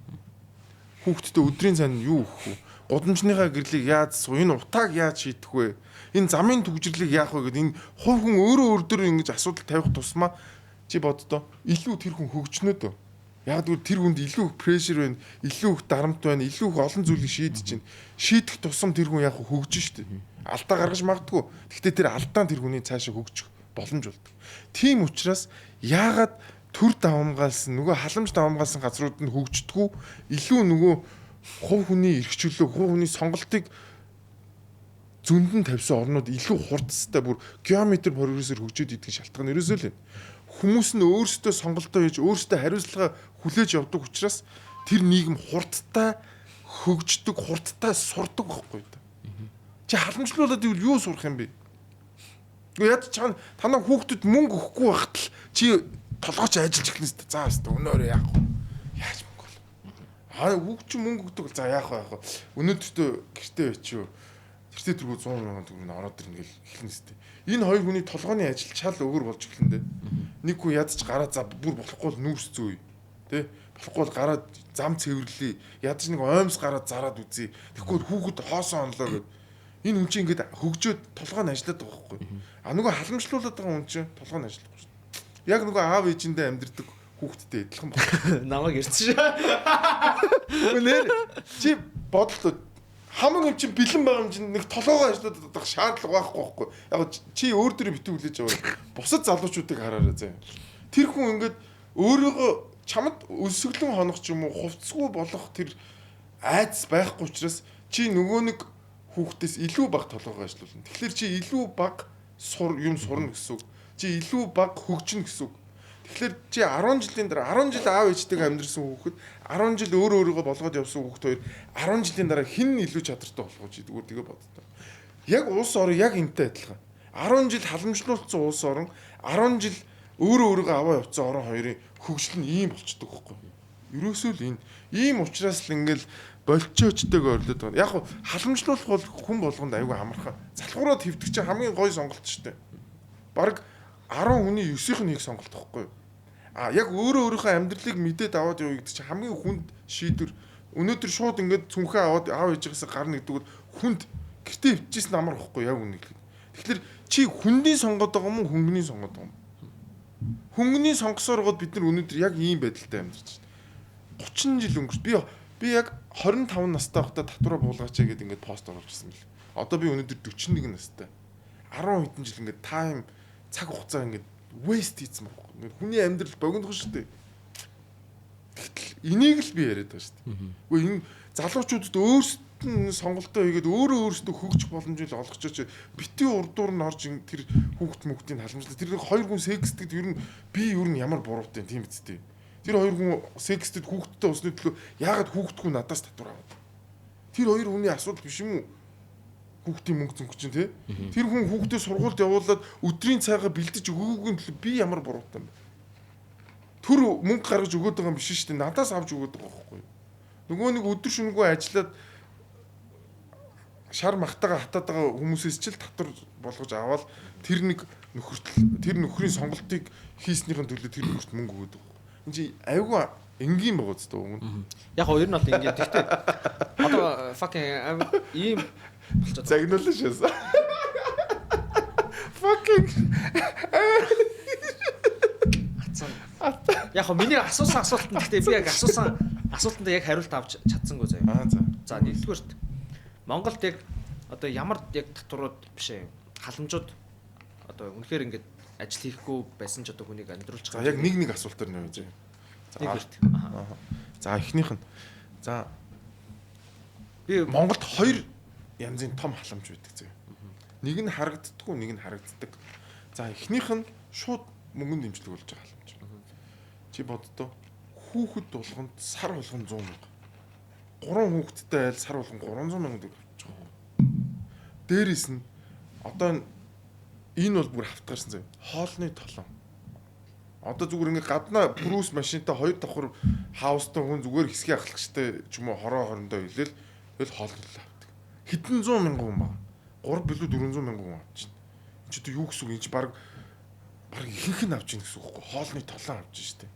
Хүүхдэд өдрийн цайнд юу өгөх вэ? Гудамжныхаа гэрлийг яаж суу? Энэ утааг яаж шийдэх вэ? Энэ замын төгжрлийг яах вэ гэдэг энэ хувь хүн өөрөө өөр ингэж асуудал тавих тусмаа чи боддоо илүү тэр хүн хөгжнөө дөө. Яг тэгвэл тэр хүнд илүү их прешэр байна, илүү их дарамт байна, илүү их олон зүйлийг шийдэж чинь. Шийдэх тусам тэр хүн яг хөгжин шүү дээ. Алдаа гаргаж магадгүй. Гэхдээ тэр алдаан тэр хүний цаашаа хөгжих боломж болдог. Тийм учраас яагаад төр давамгаалсан нөгөө халамж давамгаалсан газрууд нь хөгждөггүй илүү нөгөө хувь хүний эрхчлөө, хувь хүний сонголтыг зөндөнд тавьсан орнууд илүү хурдтай бүр геометр прогрессор хөгжөөд идэх шалтгаан ерөөсөө л хүмүүс нь өөрсдөө сонголтоо хийж өөрсдөө хариуцлага хүлээж явдаг учраас тэр нийгэм хурдтай хөгждөг, хурдтай сурдаг байхгүй да. Чи халамжлуулаад ивэл юу сурах юм бэ? Гэхдээ яд чана танаа хүүхдэд мөнгө өгөхгүй байхад л чи толгойч ажиллаж эхлэнэ шүү дээ. За хэвээр өнөөрөө яах вэ? Яаж мөнгө бол? Хүүхд чи мөнгө өгдөг за яах вэ? Өнөөдөртөө гэртээ байчуу. Гэртээ тэргүү 100 сая төгрөг ороод ирнэ гэл эхлэнэ шүү дээ. Энэ хоёр хүний толгойн ажил чал өөр болж эхлэн дээ. Нэг хүн ядч гараа за бүр болохгүй л нүүрс зөөе. Тэ? Болохгүй л гараа зам цэвэрлэе. Ядч нэг оймс гараа зараад үзье. Тэгэхгүй хүүхэд хоосоо онлоо гэд. Энэ хүн чинь ингээд хөгжөөд толгойн ажиллаад байгаа байхгүй. Нөгөө халамжлуулаад байгаа хүн чинь толгойн ажиллахгүй шүү дээ. Яг нөгөө аав ээжиндээ амьдэрдэг хүүхэдтэй адилхан байна. Намайг ирсэн шүү. Нэр чи бодлоо хамаг юм чинь бэлэн байгаа юм чинь нэг толгойгоо ажиллаад байгаа шаардлага байхгүй. Яг чи өөр дөрөв битүү хүлээж аваад бусад залуучуудыг хараарай заа. Тэр хүн ингээд өөрийгөө чамд өсөглөн хонох ч юм уу хувцсгүй болох тэр айдас байхгүй учраас чи нөгөө нэг хүүхдээс илүү бага толгойгоо ажиллуулна. Тэгэхээр чи илүү бага юм сурна гэсэн үг. Чи илүү бага хөгжинэ гэсэн үг. Тэгэхээр чи 10 жилийн дараа 10 жил аав ээжтэйгээ амьдрсан хүүхэд 10 жил өөрөө өөрийгөө болгоод явсан хүүхэд хоёр 10 жилийн дараа хэн илүү чадвартай болох вэ зүгээр тэгээ боддоо. Яг улс орон яг энтэй адилхан. 10 жил халамжлуулсан улс орон 10 жил өөрөө өөрийгөө аваа явцсан орон хоёрын хөгжил нь ийм болчдөг байхгүй. Ерөөсөө л энэ ийм учраас л ингээл болчоочтойгоо орлоод байгаа. Яг халамжлуулах бол хүн болгонд аюулгүй амархан. Залхуураад хөвдөг чинь хамгийн гоё сонголт шүү дээ. Бараг 10 хүний 9-ийнх нь хийх сонголт байхгүй юу? Яг өөрийнхөө амьдралыг мэдээд аваад явъя гэдэг чинь хамгийн хүнд шийдвэр. Өнөөдөр шууд ингээд цүнхээ аваад аав ээжээс гарна гэдэг нь хүнд гэртээ өвчжсэн амар байхгүй яг үнэ хэлэхэд. Тэгэхээр чи хүндийн сонгоод байгаа юм уу хөнгөний сонгоод байгаа юм? Хөнгөний сонгосоор гоод бид нар өнөөдөр яг ийм байдалтай амьдарч байна. 30 жил өнгөрч би яг 25 настай байхдаа татвараа буулгаач гэдэг ингээд пост оруулж ирсэн бэл. Одоо би өнөөдөр 41 настай. 10 хэдэн жил ингээд тайм цаг хугацаа ингээд waste хийсэн байхгүй. Хүний амьдрал богинохон шүү дээ. Энийг л би яриад байгаа шүү дээ. Гэхдээ энэ залуучуудад өөрсдөө сонголтоо хийгээд өөрөөсөө хөгжих боломжийг олгоч битгий урдуур нь орж тэр хүүхд мөхтийн халамжлал тэр хоёр хүн секстэд ер нь би ер нь ямар буруутай тийм үсттэй. Тэр хоёр хүн секстэд хүүхдтэй усны төлөө яагаад хүүхдгүй надаас татвар аваад. Тэр хоёр хүний асуудал биш юм уу? Хүүхдийн мөнгө зөнгө чинь тий. Тэр хүн хүүхдээ сургуульд явуулаад өдрийн цайгаа бэлдэж өгөөгүй төлөө би ямар буруутай юм бэ? Тэр мөнгө гаргаж өгөөд байгаа юм биш шүү дээ. Надаас авч өгөөд байгаа байхгүй юу? Нөгөө нэг өдөр шөнөгүй ажиллаад шар махтагаа хатаад байгаа хүмүүсээс ч л татвар болгож аваад тэр нэг нөхөртөл тэр нөхрийн сонголтыг хийснийхэн төлөө тэр нөхөрт мөнгө өгөөд байгаа. Энд чи айгүй энгийн байгаа ч дээ өмнө. Яг хоёр нь бол ингээд тэгтээ одоо fucking ийм загнуулсан шээс. Fucking яг миний асуусан асуултанд гэхдээ би яг асуусан асуултанд яг хариулт авч чадсангүй заяа. За нэгдүгээрт Монголд яг одоо ямар яг татварууд биш ээ халамжууд одоо үнэхээр ингээд ажил хийхгүй байсан ч одоо хүнийг амьдруулж байгаа. Яг нэг асуултаар нэ үү. За эхнийх нь. За би Монголд хоёр янзын том халамж байдаг зөө. Нэг нь харагддаггүй, нэг нь харагддаг. За эхнийх нь шууд мөнгөнд дэмжлэг болж байгаа халамж. Чи боддоо хүүхэд болгонд сар болгон 100 мянга. 3 хүүхэдтэй айл сар болгон 300 мянга төгрөг авч байгаа. Дээрээс нь одоо энэ бол бүр хавтгаарсан зав. Хоолны толон. Одоо зүгээр ингээ гаднаа брус машинтай 2 давхар хаустай хүн зүгээр хэсгийн ахлагчтай ч юм уу хороо хорондоо хэлээл тэгэл хоолнол авдаг. Хэдэн 100 мянган хүн байна. 3 билүү 400 мянган хүн авчихна. Энд ч одоо юу гэсэн үг энэ ч баг ихэнх нь авч ийн гэсэн үг байхгүй. Хоолны толон авч штэ.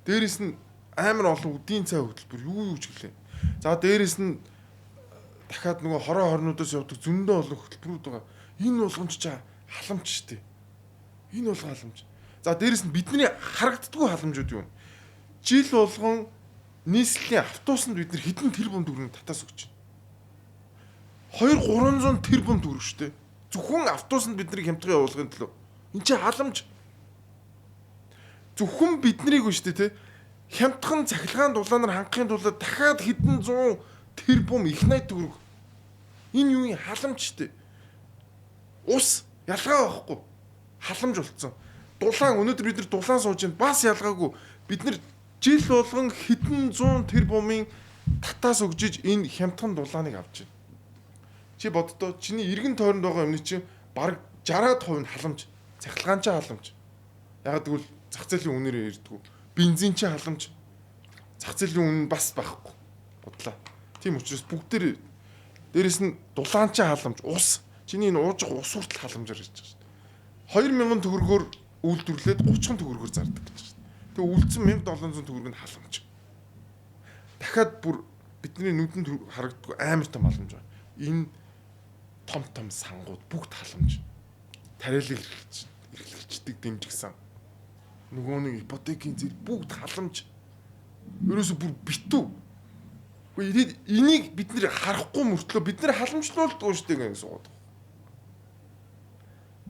Дээрээс нь амар олон үдийн цай хөтөлбөр юу ч гэлээ. За дээрээс нь дахиад нөгөө хороо хорнуудаас явдаг зөндөө олон хөтөлбөрүүд байгаа. Энэ болгоомж чаа халамж штэ. Энэ болгоо халамж. За дээрээс нь бидний харагддаггүй халамжууд юу вэ? Жил болгон нийслэлийн автобусанд бид нар хэдэн тэрбум төгрөг татаас өгч байна. 2-300 тэрбум төгрөг штэ. Зөвхөн автобусанд бидний хямдхан явуулгын төлөө. Энд чи халамж. Зөвхөн биднийг үү штэ те. Хямдхан цахилгаан дулаанаар хангахын тулд дахиад хэдэн 100 тэрбум их найт төгрөг. Энэ юуны халамж штэ. Ус ялгаа байхгүй. Халамж болцсон. Дулаан өнөөдөр бид нар дулаан сууж байна. Бас ялгаагүй. Бид нар жил болгон хэдэн 100 тэрбумын татаас өгжиж энэ хямдхан дулааныг авч байна. Чи боддоо чиний эргэн тойронд байгаа юмны чинь бараг 60% нь халамж. Цахилгаан ч халамж. Яг тэгвэл зах зээлийн үнээр ирдэггүй. Бензин ч халамж. Зах зээлийн үн бас байхгүй. Бодлоо. Тийм учраас бүгдээр дээрэс нь дулаан ч халамж, ус. Чиний энэ ууж ус хүртэл халамжаар ирж байгаа шүү дээ. 2000 төгрөгөөр үйлдвэрлээд 30 төгрөгөөр зардаг гэж шүү дээ. Тэгээ үлдсэн 1700 төгрөг нь халамж. Дахиад бүр бидний нүдэнд харагддаг амар том халамж байна. Энэ том сангууд бүгд халамж. Тариалал эрхлэгчдэг дэмжигсэн. Нөгөө нэг ипотекийн зэрэг бүгд халамж. Ерөөсө бүр битүү. Гэхдээ энийг бид нэр харахгүй мөртлөө бид нэр халамжлуулдаг шүү дээ гэсэн үг.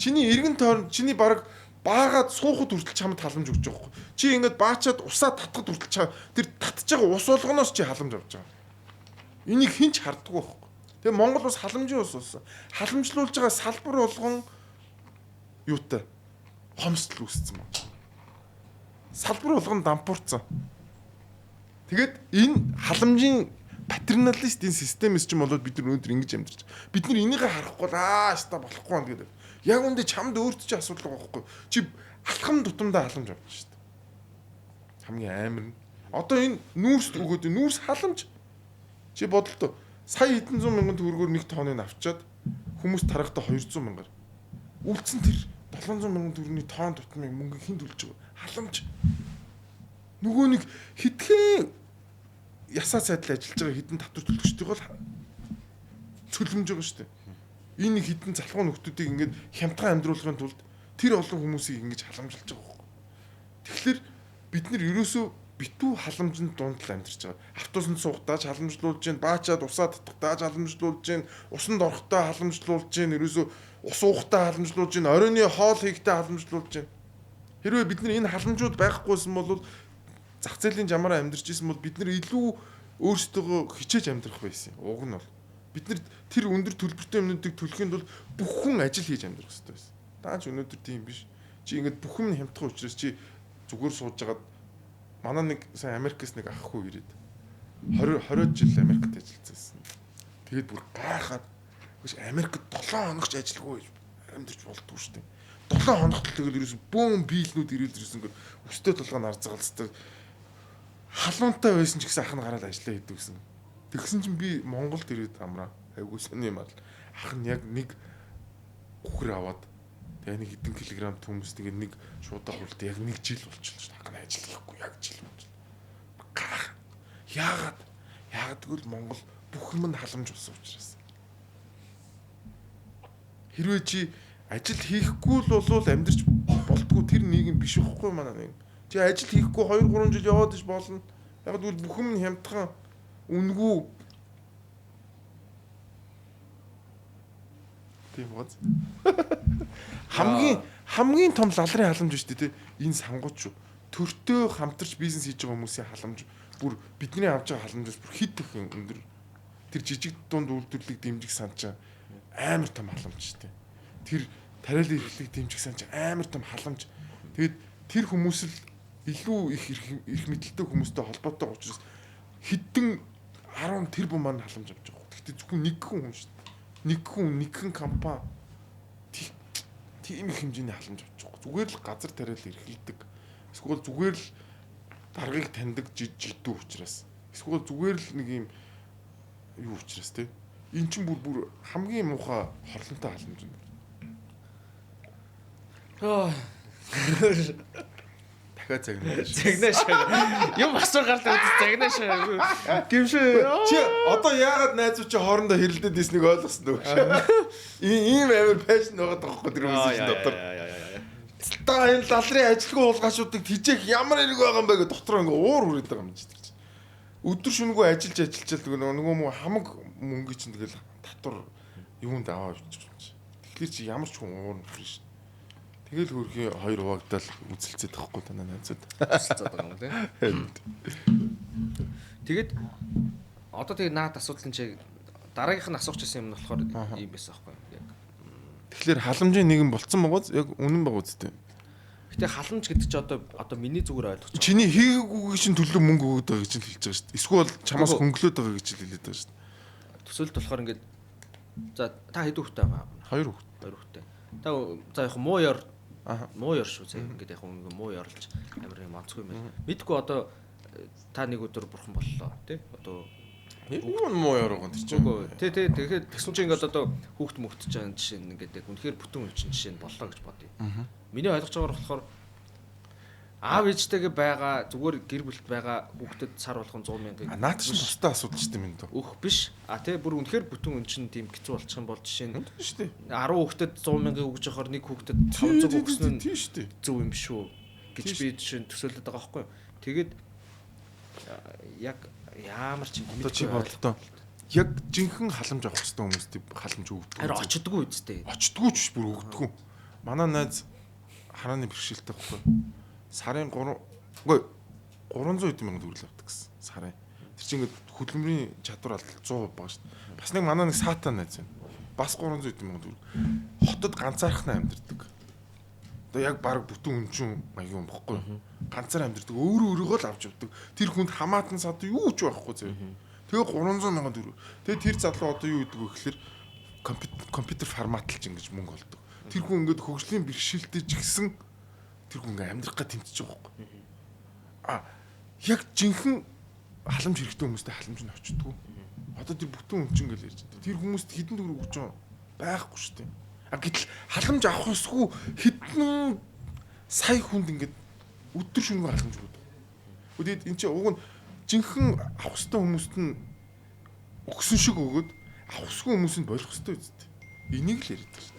Чиний эргэн тойронд чиний баг баагаад суухад хүртэл чамд халамж өгч байгаа байхгүй. Чи ингэж баачаад усаа татхад хүртэл чам тэр татж байгаа ус болгоноос чи халамж авч байгаа. Энийг хэн ч харддаг байхгүй. Тэгээ Монгол бас халамжийн ус болсон. Халамжлуулж байгаа салбар болгон юутай хомсдол үүссэн байна. Салбар болгон дампуурсан. Тэгээд энэ халамжийн патерналист энэ системээс ч юм болоод бид нар өнөөдөр ингэж амьдарч. Бид нар энийг харахгүй хаста болохгүй байна гэдэг. Яг үндэ чамд өөрт чи асуудал байгаа байхгүй. Чи алхам тутамдаа халамж авч шүү дээ. Хамгийн амар нь. Одоо энэ нүүрс өгөөд нүүрс халамж. Чи бодлоо. Сая хэдэн 100 мянган төгрөгөөр нэг тооныг авчаад хүмүүс тарахтаа 200 мянгаар. Үлдсэн тэр 700 мянган төгрөгийн тоон тутмыг мөнгө хэн төлж байгаа? Халамж. Нөгөө нэг хитгэн ясаа сайдл ажиллаж байгаа хідэн татвар төлөгчдийг бол цөлмж байгаа шүү дээ. Энэ нэг хідэн залхуу нөхдүүдийг ингээд хямдхан амьдруулахын тулд тэр олон хүмүүсийг ингэж халамжилж байгаа байхгүй. Тэгэхээр бид нар ерөөсөө битүү халамжинд дунд л амьдарч байгаа. Автобусанд суугатаач халамжлуулж гин, баачаад усаа татахтаач халамжлуулж гин, усанд орохдоо халамжлуулж гин, ерөөсөө ус уухтаа халамжлуулж гин, оройны хоол хийхдээ халамжлуулж гин. Хэрвээ бид нар энэ халамжууд байхгүйсэн бол зах зээлийн жамаараа амьдарч исэн бол бид нар илүү өөрсдөө хичээж амьдрах байсан. Уг нь бол бид нар тэр өндөр төлбөртэй юмнуудыг төлөхийн тулд бүх хүн ажил хийж амьдрах хэрэгтэй байсан. Даанч өнөөдөр тийм биш. Чи ингээд бүх юм хямдхан учраас чи зүгээр сууж байгаад манай нэг сайн Америкээс нэг ах хүү ирээд 20 жил Америкт ажилласан. Тэгээд бүр гайхаад гэж Америкт 7 хоногч ажиллахгүй амьдарч болдгоо шүү дээ. 7 хоногт л тэгэл ерөөсөн бөөм биелнүүд ирээд ирсэн гэр өстэй толгойн арзгалцдаг халуунтай байсан ч гэсэн ах нь гараад ажиллаа хийдэг гэсэн. Тэгсэн чинь би Монголд ирээд амраа. Айгуу сони юм аа. Ах нь яг нэг үхэр аваад тэгээ нэг хэдэн килограмм төмс тэгээ нэг шуудаа хуралд яг 1 жил болчихлоо шүү дээ. Ах нь ажиллахгүй яг жил болчихлоо. Яагаад гэвэл Монгол бүх юм нь халамж болсон учраас. Хэрвээ чи ажил хийхгүй л болвол амьдрч болтгүй тэр нийгэм биш үхгүй манай нэг. Чи ажил хийхгүй 2-3 жил яваад иж болно. Яг л бүх юм хямдхан үнгүү. Тийм гоц. Хамгийн том лалрын халамж шүү дээ. Энэ сангууч шүү. Төртөө хамтарч бизнес хийж байгаа хүмүүсийн халамж бүр бидний авч байгаа халамжаас бүр хит их өндөр. Тэр жижиг дунд үйлдвэрлэлийг дэмжих санчаа амар том халамж шүү дээ. Тэр тариалан эрхлэлийг дэмжих санчаа амар том халамж. Тэгэд тэр хүмүүс л илүү их мэдлэлтэй хүмүүстэй холбоотой учраас хэдэн 10 тэрбум маань халамж авч байгаа. Гэхдээ зөвхөн нэг хүн шүү дээ. Нэгэн компани тийм их хэмжээний халамж авч байгаа. Зүгээр л газар тариалан эрхэлдэг. Эсвэл зүгээр л даргаыг таньдаг жидүү учраас. Эсвэл зүгээр л нэг юм юу учраас те. Эн чинь бүр хамгийн муухай хорлонтой халамж юм. Дахиад загнаш. Юм асуу гардаг загнаш. Гимшээ. Чи одоо яагаад найзууд чи хоорондоо хэрэлдээд ирснийг ойлгосон үү? Ийм амар пашн байгаа тоххой тэр үсэж дотор. Та энэ лалрын ажилгүй уулгаачуудыг тижээх ямар хэрэг байгаа юм бэ гэж дотроо ингээ уур хүрээд байгаа юм чи тэр чинь. Өдөр шөнөгүй ажиллаж нөгөө хамаг мөнгө чинь тэгэл татвар юунд аваа авчих. Тэгэхээр чи ямар ч хүн уур нөхөр шин. Тэгэл хөрхий хоёр хуваагдал үзэлцээд тахгүй танаа найзууд. Үзэлцээд байгаа юм тийм. Тэгэд одоо тэгээ наад асуудал нь чи дараагийнх нь асуух гэсэн юм нь болохоор ийм байсан аахгүй яг. Тэгэхээр халамжийн нэгэн болцсон байгаа яг үнэн байгаа үстэй. Гэтэ халамж гэдэг чи одоо миний зүгээр ойлгож байгаа. Чиний хийгээгүй чинь төлөв мөнгө өгöd байгаа гэж хэлж байгаа шүү дээ. Эсвэл чамаас хөнгөлөөд байгаа гэж хэлээд байгаа шүү дээ. Төсөөлт болохоор ингээд за та хэд хүүхдтэй байгаа? 2 хүүхд. 2 хүүхдтэй. Та за яг муу ёр шүү зэ. Ингээд яг муу ёрлж амар юм онцгүй юм байна. Мэдгүй одоо та нэг өдөр бурхан боллоо тий. Одоо юу муу ёргоо тэр чинь. Тэгэхээр тэгсэн чинь ингээд одоо хүүхд мөхтөж байгаа жишээ нь ингээд яг үнэхээр бүтэн үчин жишээ нь боллоо гэж бодъё. Миний ойлгож байгаагаар болохоор аав ээжтэйгээ байгаа зүгээр гэр бүлд байгаа хүүхдэд сар болгон 100 мянган. Наад чинь тустай асуудал ч тийм энэ. Өөх биш. Тий бүр үнэхээр бүтэн үчин тийм хэцүү болчих юм бол жишээ нь шүү дээ. 10 хүүхдэд 100 мянган өгж явахаар нэг хүүхдэд 500 өгсөн нь тийм шүү дээ. Зөв юм шүү гэж би жишээ нь төсөөлөд байгаа байхгүй юу. Тэгээд яг ямар ч юм чи бодлоо. Яг жинхэнэ халамж авах хэрэгтэй хүмүүст халамж өгдөг. Харин очдгоо үсттэй. Очдгоо ч бүр өгдөг. Манай найз харааны бэрхшээлтэй байхгүй. Сарын 300 мянга төгрөг авдаг гэсэн. Сарын. Тэр чинь ингээд хөдөлмөрийн чадвар алдал 100% байгаа шүү дээ. Бас нэг манай нэг саатан найз байна. Бас 300 мянга төгрөг. Хотод ганцаархнаа амьдардаг. Одоо яг баг бүтэн үнчин маяг юм бохгүй. Ганцаар амьдардаг. Өөрөөгөө л авч явдаг. Тэр хүнд хамаатан сад юу ч байхгүй зөө. Тэгээ 300 мянга төгрөг. Тэгээ тэр залуу одоо юу гэдэг вэ гэхээр компьютер форматлж ингэж мөнгө олдог. Тэр хүн ингээд хөгжлийн бэрхшээлтэй ч гэсэн тэр хүн ингээд амьдрах гэж тэмцэж байгаа байхгүй. Яг жинхэнэ халамж хэрэгтэй хүмүүстэй халамж нь очтдгоо. Одоо тэр бүтэн үнчин гэж ярьж байна. Тэр хүмүүст хэдэн төгрөг өгч байгаа байхгүй шүү дээ. Гэтэл халамж авах ёсгүй хэдэн сая хүнд ингээд өдөр шөнөгүй халамж өгдөг. Тэгээд энэ чинь уг нь жинхэнэ авах ёстой хүмүүст нь өгсөн шиг өгөөд авах ёсгүй хүмүүсэнд болох ёстой үстэй. Энийг л яриад байна.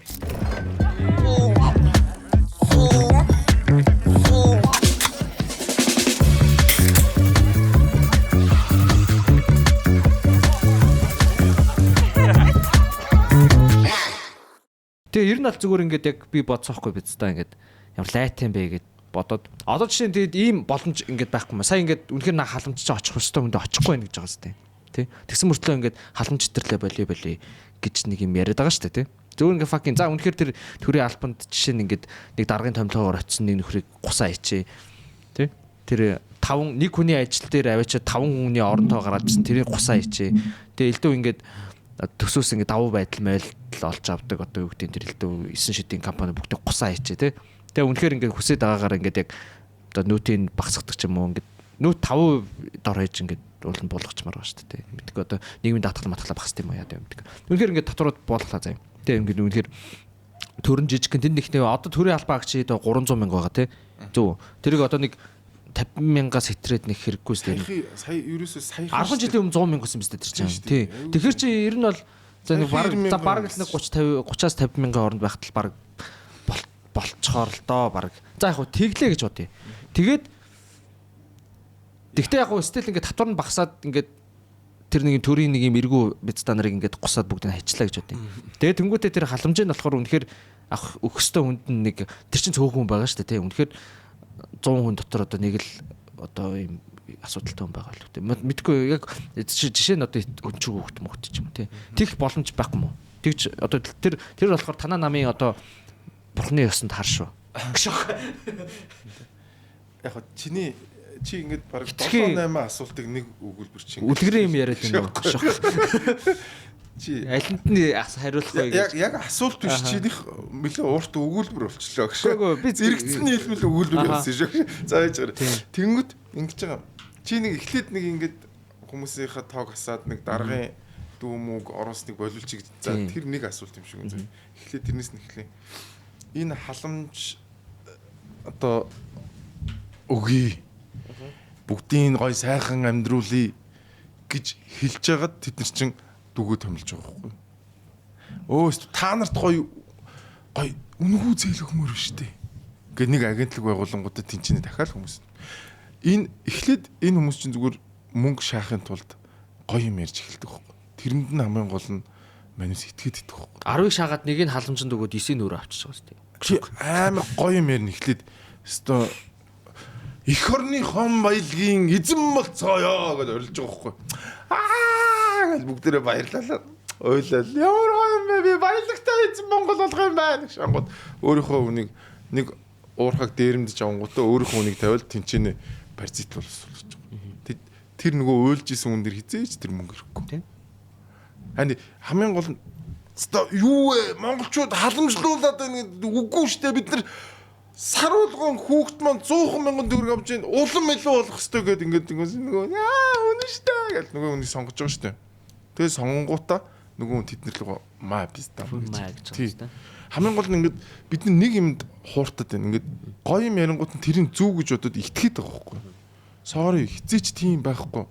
Тэгээ ер нь аль зүгээр ингээд яг би бодсоохгүй биз та ингээд ямар лайтан бэ гэд бодоод одоо жишээ нь тэгээд ийм боломж ингээд байхгүй маа. Сая ингээд үнэхээр на халамж чинь очих хөстэй хүндээ очихгүй байх гэж байгаа сте. Тэ. Тэгсэн мөртлөө ингээд халамж читерлээ боли гэж нэг юм яриад байгаа штэ тий. Зөвхөн ингээд факин за үнэхээр тэр төрийн албанд жишээ нь ингээд нэг даргын томилгоор очисон нэг нөхрийг гусаа ичээ. Тэ. Тэр нэг хүний ажил дээр аваачаад 5 хүний оронтой гараадсэн тэрийг гусаа хийчээ. Тэгээ элдв ингээд төсөөс ингээд давуу байдал майл олж авдаг одоо юу гэдэг тэр элдв 9 шидийн компани бүгдийг гусаа хийчээ тий. Тэгээ үнэхээр ингээд хүсээд байгаагаар ингээд яг одоо нүүтийн багсгадаг ч юм уу ингээд нүүт 5% дор хаяж ингээд уулын буулгачмаар байгаа шүү дээ. Мэдээгүй одоо нийгмийн даатгал багсд юм аа яа гэдэг. Үнэхээр ингээд доторууд буулгалаа заяа. Тэгээ ингээд үнэхээр төрөн жижиг тэнд нэгнээ одоо төрийн албаа агчид 300 мянга байгаа тий. Зөв. Тэрийг одоо нэг 50 мянгаас хэтрээд нэг хэрэггүй шүү дээ. Сая ерөөсөө сая 10 жилийн өмнө 100 мянга гэсэн биз дээ тэр чинь. Тий. Тэгэхээр чи ер нь бол за нэг бараг л нэг 30-50 мянган хооронд байхад л бараг болцохоор л доо бараг. За яг хуу тэглээ гэж бодъё. Тэгээд тэгтээ яг хуу стил ингээд татвар нь багасаад ингээд тэр нэг төрийн нэг юм эргүү бицта нарыг ингээд гусаад бүгд нь хайчлаа гэж бодъё. Тэгээд тэнгуүтээ тэр халамжийн болохоор үнэхээр авах өгөхстой хүнд нэг тэр чинь цөөхөн хүн байгаа шүү дээ тий. Үнэхээр 100 хүн дотор одоо нэг л одоо ийм асуудалтай хүн байгаа л үү. Мэдгүй яг жишээ нь одоо өнчиг хөвгт мөгт ч юм уу тий. Тэгэх боломж байхгүй мó. Тэгж одоо тэр болохоор танаа намын одоо бурхны ёсонд харш шүү. Яг чи ингээд бараг 7-8 асуултыг нэг өгүүлбэр чинь үлгэрийн юм яриад байна уу? Чи алинд нь хариулах вэ гэж. Яг асуулт биш чинийх нэлээ урт өгүүлбэр болчихлоо гэж. Би зэрэгцсэн нийлмэл өгүүлбэр болсон шүү. За яаж гараа. Тэнгүүт ингэж байгаа. Чи нэг эхлээд нэг ингээд хүмүүсийнхаа тоог хасаад нэг даргын дүүмөг ороосныг боловч гэж. За тэр нэг асуулт юм шиг үнэ. Эхлээд тэрнээс нь эхлэе. Энэ халамж одоо өгье. Бүгдийн гой сайхан амьдруулъя гэж хэлж байгаад тэд нар чинь дүгөө томилж байгаа байхгүй. Өөст та нарт гой үнэгүй зээлхмөр штэ. Ингээ нэг агентлаг байгуулангуудад тэнцэнэ дахиад хүмүүс. Энэ эхлээд энэ хүмүүс чинь зүгээр мөнгө шаахын тулд гоё юм ярьж эхэлдэг байхгүй. Тэрэнд нь хамгийн гол нь манус итгээд идэх байхгүй. 10-ыг шаагаад нэг нь халамжинд өгөөд 9-ийг өөрөө авчиж байгаа штэ. Амар гоё юм ярина эхлээд өстой эх орны хон баялагын эзэн болцгоё гэж орилж байгаа байхгүй. Гэж бүгдээрээ баярлалаа. Ойлал. Ямар гоё юм бэ? Би баялагтай эзэн Монгол болох юм байна гэж ангууд өөрийнхөө үнийг нэг уурхаг дээрэмдэж авангуудаа өөрийнхөө үнийг тавиад тэнцэнэ паразит боловсруулж байгаа. Тэр нөгөө уйлж исэн хүн дэр хизээч тэр мөнгө ирэхгүй. Тийм. Хань хамгийн гол нь юу вэ? Монголчууд халамжлуулаад байна гэдэг үгүй шүү дээ. Бид нар саруулгын хүүхэд маань 100 мянган төгрөг авч ийн улам илүү болох хэвээр гэдэг ингээд нөгөө үнэн шүү дээ гэж нөгөө үнийг сонгож байгаа шүү дээ. Тэгээ сонгонгуудаа нөгөө хүн тэднэр л маа писта гэж. Хамгийн гол нь ингээд бид нэг юмд хууртад байна. Ингээд гоё юм ярингууд нь тэрийг зүг гэж бодоод итгээд байгаа байхгүй. Sorry хизээч тийм байхгүй.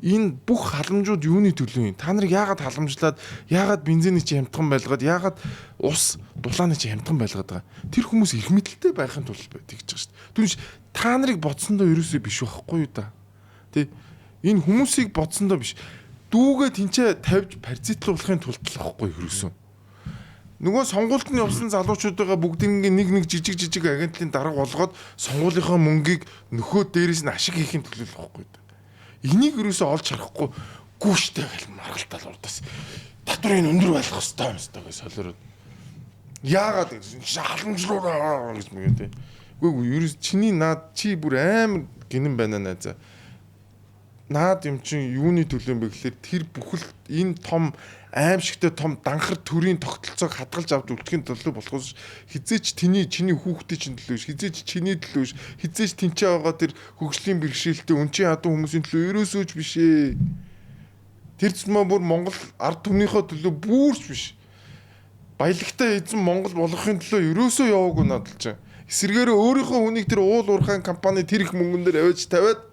Энэ бүх халамжууд юуны төлөө юм? Та нарыг яагаад халамжлаад, яагаад бензиний чи хямдхан байлгаад, яагаад ус дулааны чи хямдхан байлгаад байгаа? Тэр хүмүүс их мэдлэлтэй байхын тулд тэгж байгаа шүү дээ. Түнш та нарыг бодсондоо ерөөсөө биш байхгүй юу да. Тэ энэ хүмүүсийг бодсондоо биш. Дүүгээ тэнцээ тавьж паразитлуулахын тулд л байхгүй ерөөсөө. Нөгөө сонгуультанд явсан залуучуудаа бүгднийг нэг жижиг агентлийн дарга болгоод сонгуулийнхаа мөнгийг нөхөө дээрээс нь ашиг хийхин төлөө л байхгүй юу? Энийг юусоо олж харахгүй гүүштэй гэл маргалтал урдаас татврын өндөр байх хэвээр юм өстой гэж солиороод яагаад халамжлуулаа гэж мэгтэй. Үгүй ерөөс чиний наад чи бүр амар гинэн байна найзаа. Наад юм чинь юуны төлөө юм бэ гэхэлэр тэр бүхэл энэ том аимшигтай том данхар төрийн тогтолцоог хадгалж авч үлдэхийн төлөө болохоос хизээч чиний хүүхдийн чинь төлөө хизээч чиний төлөө хизээч тэнцээ байгаа тэр хөгжлийн бэрхшээлтэй өнчийн адуу хүмүүсийн төлөө ерөөсөөч биш ээ. Тэр зэмээ бүр Монгол ард түмнийхөө төлөө бүрч биш. Баялагтай эзэн Монгол болгохын төлөө ерөөсөө яваагүй надад чинь. Эсвэргээрээ өөрийнхөө хүнийг тэр уул уурхайн компани тэр их мөнгөн дээр аваач тавиад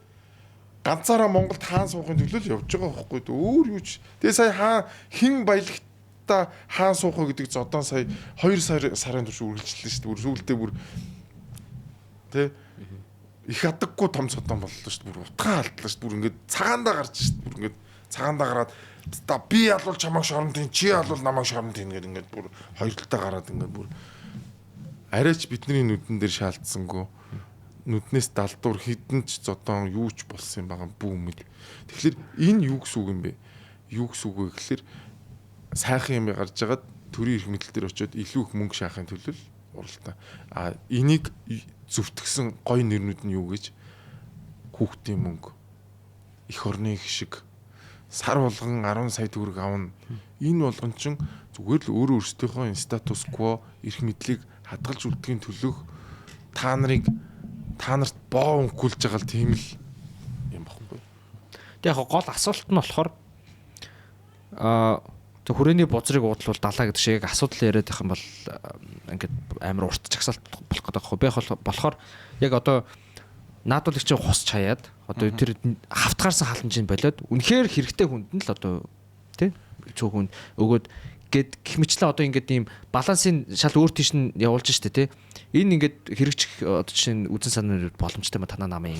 ганцаараа Монголд хаан суухын төлөө л явж байгаа байхгүй дээ. Өөр юу ч. Тэгээ сая хин баялагта хаан суухаа гэдэг зодон сая 2 сарын турш үргэлжлэлээ шүү дээ. Бүр сүүлдээ бүр тэ их адаггүй том зодон боллоо шүү дээ. Бүр утгаа алдлаа шүү дээ. Бүр ингээд цагаандаа гарч шүү дээ. Бүр ингээд цагаандаа гараад би ялвал чамайг шорондын чи ялвал намайг шорондын ингээд бүр хоёр талдаа гараад ингээд бүр арайч бидний нүдэн дээр шаалтсангүй. Нүднээс далдуур хідэн ч зодон юу ч болсон юм байгаа бүүмэд. Тэгэхээр энэ юу гэсэн үг юм бэ? Юу гэсэн үг вэ гэхээр сайхан юм гарч агаад төрийн эрх мэдэл дээр очиод илүү их мөнгө шаахын төлөө уралдаа. Энийг зөвтгсөн гой нэрнүүд нь юу гэж хүүхдийн мөнгө эх орны гişиг сар болгон 10 сая төгрөг авна. Энэ болгон чинь зүгээр л өөрөө өөрсдийнхөө статус кво эрх мэдлийг хадгалж үлдэхийн төлөө та нарт боо өнгөлж байгаа л тийм л юм баггүй. Тэг яг гол асуулт нь болохоор тэг хүрээний бузрыг уудлуул далаа гэдэг шиг асуудал яриад байх юм бол ингээд амар урт чагсаалт болох гэдэг байхгүй. Би болохоор яг одоо наадуул их чинь хусч хаяад одоо тэр хавтгаарсан халамжийг болоод үнэхээр хэрэгтэй хүнд нь л одоо тий цөөхөн өгөөд гэд гэх мэтлээ одоо ингээд ийм балансын шал өөр тийш нь явуулж штэ тий энэ ингээд хэрэгжих одоо жишээ нь үзэн санаа боломжтой ма танаа намын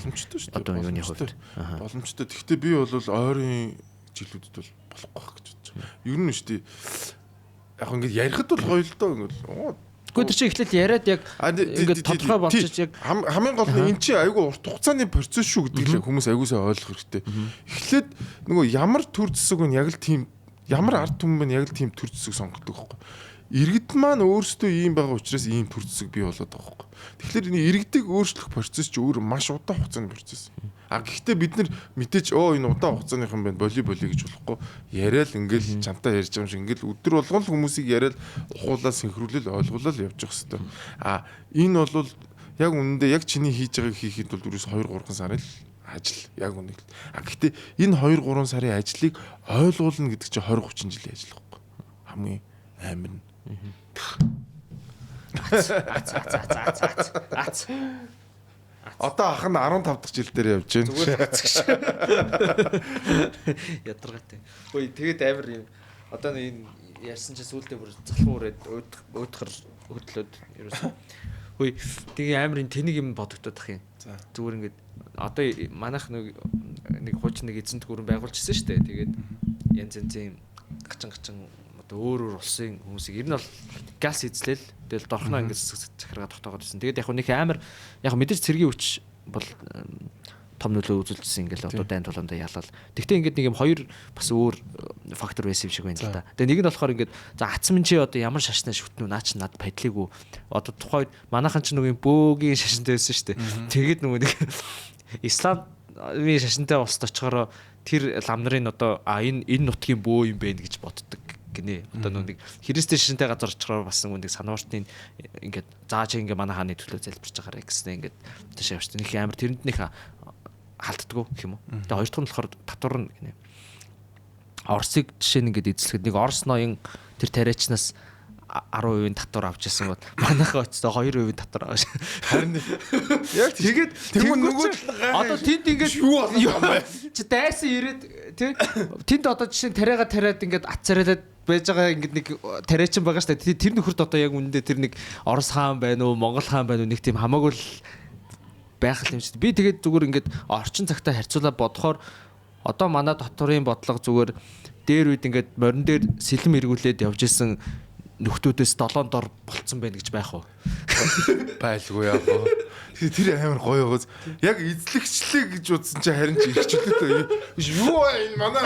одоо юуны хувьд боломжтой. Гэхдээ би бол ойрын жилүүдэд бол болохгүй байх гэж бодож байна. Ер нь штэ яг ингээд ярихад бол гоё л доо ингээд Гэхдээ тэр чинь эхлээл яриад яг ингээд тодорхой болчих яг хамгийн гол нь эн чинь айгүй урт хугацааны процесс шүү гэдгийг хүмүүс айгуусаа ойлгох хэрэгтэй. Эхлээд нөгөө ямар төр зэсэг нь яг л тийм ямар ард түмэн яг л тийм төр зэсэг сонгодог байхгүй. Иргэд маань өөрсдөө ийм байгаа учраас ийм төр зэсэг бий болоод байгаа байхгүй. Тэгэхээр энэ иргэдийг өөрчлөх процесс ч өөр маш удаан хугацааны процесс. Гэхдээ бид нар мэдээж энэ удаан хугацааныхан байна боли гэж болохгүй яриад ингээл чамтаа ярьж байгаа юм шиг ингээл өдөр болгон л хүмүүсийг яриад ухуулаад синхруулэл ойлгуулаад явж явах хэрэгтэй. Энэ бол яг үнэндээ яг чиний хийж байгааг хийхэд бол дөрөс 2-3 сарын л ажил яг үнэ. Гэхдээ энэ 2-3 сарын ажлыг ойлгуулна гэдэг чинь 20-30 жилийн ажил байхгүй. Хамгийн амар нь. Одоо ах нь 15 дахь жил дээр явж байна. Ядаргаатай. Хөөе тэгээд амар юм. Одоо энэ ярьсан чинь сүүлдээ бүр залхуу өрөөд өөдгөр хөдлөөд ерөөсөн. Хөөе тэгээ амар энэ тэнийг юм бодогдоод ах юм. Зүгээр ингээд одоо манайх нэг хуучин нэг эзэнт гүрэн байгуулжсэн шүү дээ. Тэгээд янз янзын гачин одоо өөр улсын хүмүүсийг ер нь бол газ эзлээл тэгэл дорхноо ингээд захиргаа тогтоогод байсан. Тэгээд яг нэг амар яг мэдээж цэргийн хүч бол том нөлөө үзүүлсэн ингээл одоо дайн тулаандаа ялал. Тэгтээ ингээд нэг юм хоёр бас өөр фактор байсан юм шиг байна л да. Тэгээ нэг нь болохоор ингээд за хацмын чи одоо ямар шашнаа шүтнүү наа чи над падлиггүй. Одоо тухайд манайхан ч нэг юм бөөгийн шашинтай байсан шүү дээ. Тэгээд нөгөө нэг исламын шашинтай улсад очихороо тэр лам нарын одоо энэ нутгийн бөө юм бэ гэж боддог гинэ. Одоо нэг христийн шашинтай газар очихоор бас нэг санауртын ингээд зааж ингээ манай хааны төлөө залбирч байгаарэ гэсэн ингээд тийш явж нэг амар тэрэнд нэг халддаггүй гэх юм уу. Тэгээ хоёр дахь нь болохоор татвар гинэ. Орсыг жишээ нь ингээд эзлэхэд нэг Орос ноён тэр тариачнаас 10% татвар авч ирсэн бод манайхаа очсоо 2% татвар аваш. Харин яг тэгээд нөгөө одоо тэнд ингээд юу болох юм бэ? Чи дайсан ирээд тий тэнд одоо жишээ нь тариага тариад ингээд ацаараад байж байгаа ингээд нэг тариачин байгаа штэ тэр нөхөрт одоо яг үнэндээ тэр нэг Орос хаан байна уу Монгол хаан байна уу нэг тийм хамаагүй л байх юм шиг. Би тэгээд зүгээр ингээд орчин цагтаа харьцуулаад бодохоор одоо манай татварын бодлого зүгээр дээр үед ингээд морин дээр сэлэм эргүүлээд явж исэн нөхдөөдөөс 7 дор болцсон байна гэж байх уу? Байлгүй яах вэ? Тэр амар гоё гоос. Яг эзлэгчлээ гэж утсан чи харин ч ирчлээ. Юу энэ манай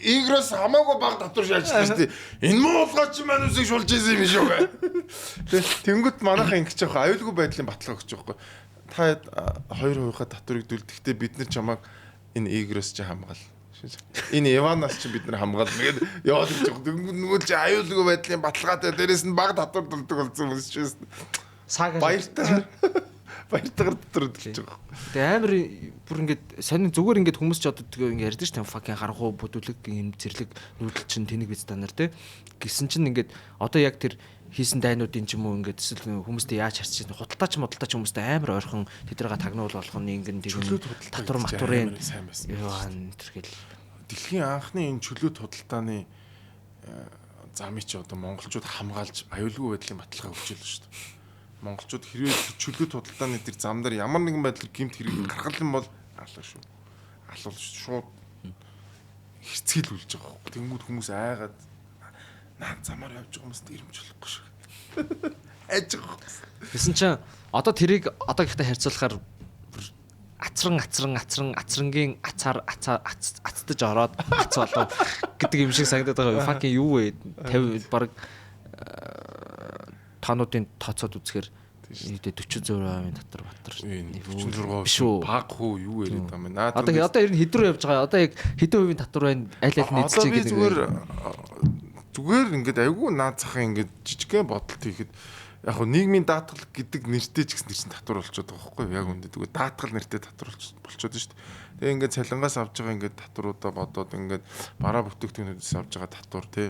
Игроос хамаагүй баг татвар шааждаг шүү дээ. Энэ муулгач маань үсэг шулж ийсэн юм шүү бай. Тэнгүүт манайхаа ингэж яах аюулгүй байдлын баталгаа өгч байгаа байхгүй. Та 2%-ийнхаа татварыг дүлдэхдээ бид нар чамааг энэ Игроос чи хамгаал. Энэ Иванаас чи бид нар хамгаал. Тэгээд яваад гэж байгаа. Нөгөө чи аюулгүй байдлын баталгаатай дээрээс нь баг татвар дулдаг болсон хүмүүс ч байсан. Баяртайгаар татвар дулж байгаа. Тэгээ амар бүр ингээд сонин зүгээр ингээд хүмүүс ч одоо ингээд ярьдаг ш тийм fucking харанхуу бүдүүлэг юм зэрлэг нүүдэл чинь тэнийг биз та нар те гисэн чинь ингээд одоо яг тэр хийсэн дайнуудын ч юм уу ингээд эсвэл хүмүүстэй яаж харьцаж чинь худалдаа ч модалдаа ч хүмүүстэй амар ойрхон тэдрээгээ тагнуул болгох нь ингээд татвар матурын тэрхэл дэлхийн анхны энэ чөлөөт худалдааны замыг чи одоо монголчууд хамгаалж аюулгүй байдлын баталгаа өгч байлаа шүү дээ. Монголчууд хэрвээ чөлөөт худалдааны тэр зам дээр ямар нэгэн байдлаар гэмт хэрэг гаргал юм бол алаа шүү. Алуул шууд хэрцгийлүүлж байгаа. Тэнгүүд хүмүүс айгаад наа замаар явж байгаа хүмүүст ирэмж болохгүй шүү. Айж байгаа. Тэсэн чинь одоо тэрийг одоо гэхдээ харьцуулахаар ацрангийн ацтаж ороод ац болов гэдэг юм шиг санагдаад байгаа. Fucking юу вэ? 50 баг таануудын тооцоод үзэхээр шүү. 40% татвар батар. 46% баг хөө юу яриад байгаа юм бэ? Наад Одоо ер нь хэд рүү явж байгаа? Одоо яг хэдэн хувийн татвар байна? Аль аль нийцчих гэдэг. Зүгээр ингээд айгүй наад захын ингээд жижигхэн бодолт хийхэд яг хөө нийгмийн даатгал гэдэг нэртэй ч гэсэн нэрсэн татвар болчиход байгаа байхгүй яг үндэ тэгвэл даатгал нэртэй татвар болчиход шүү дээ. Тэгээ ингээд цалингаас авж байгаа ингээд татваруудаа бодоод ингээд бараа бүтээгдэхүүнүүдээс авж байгаа татвар тий.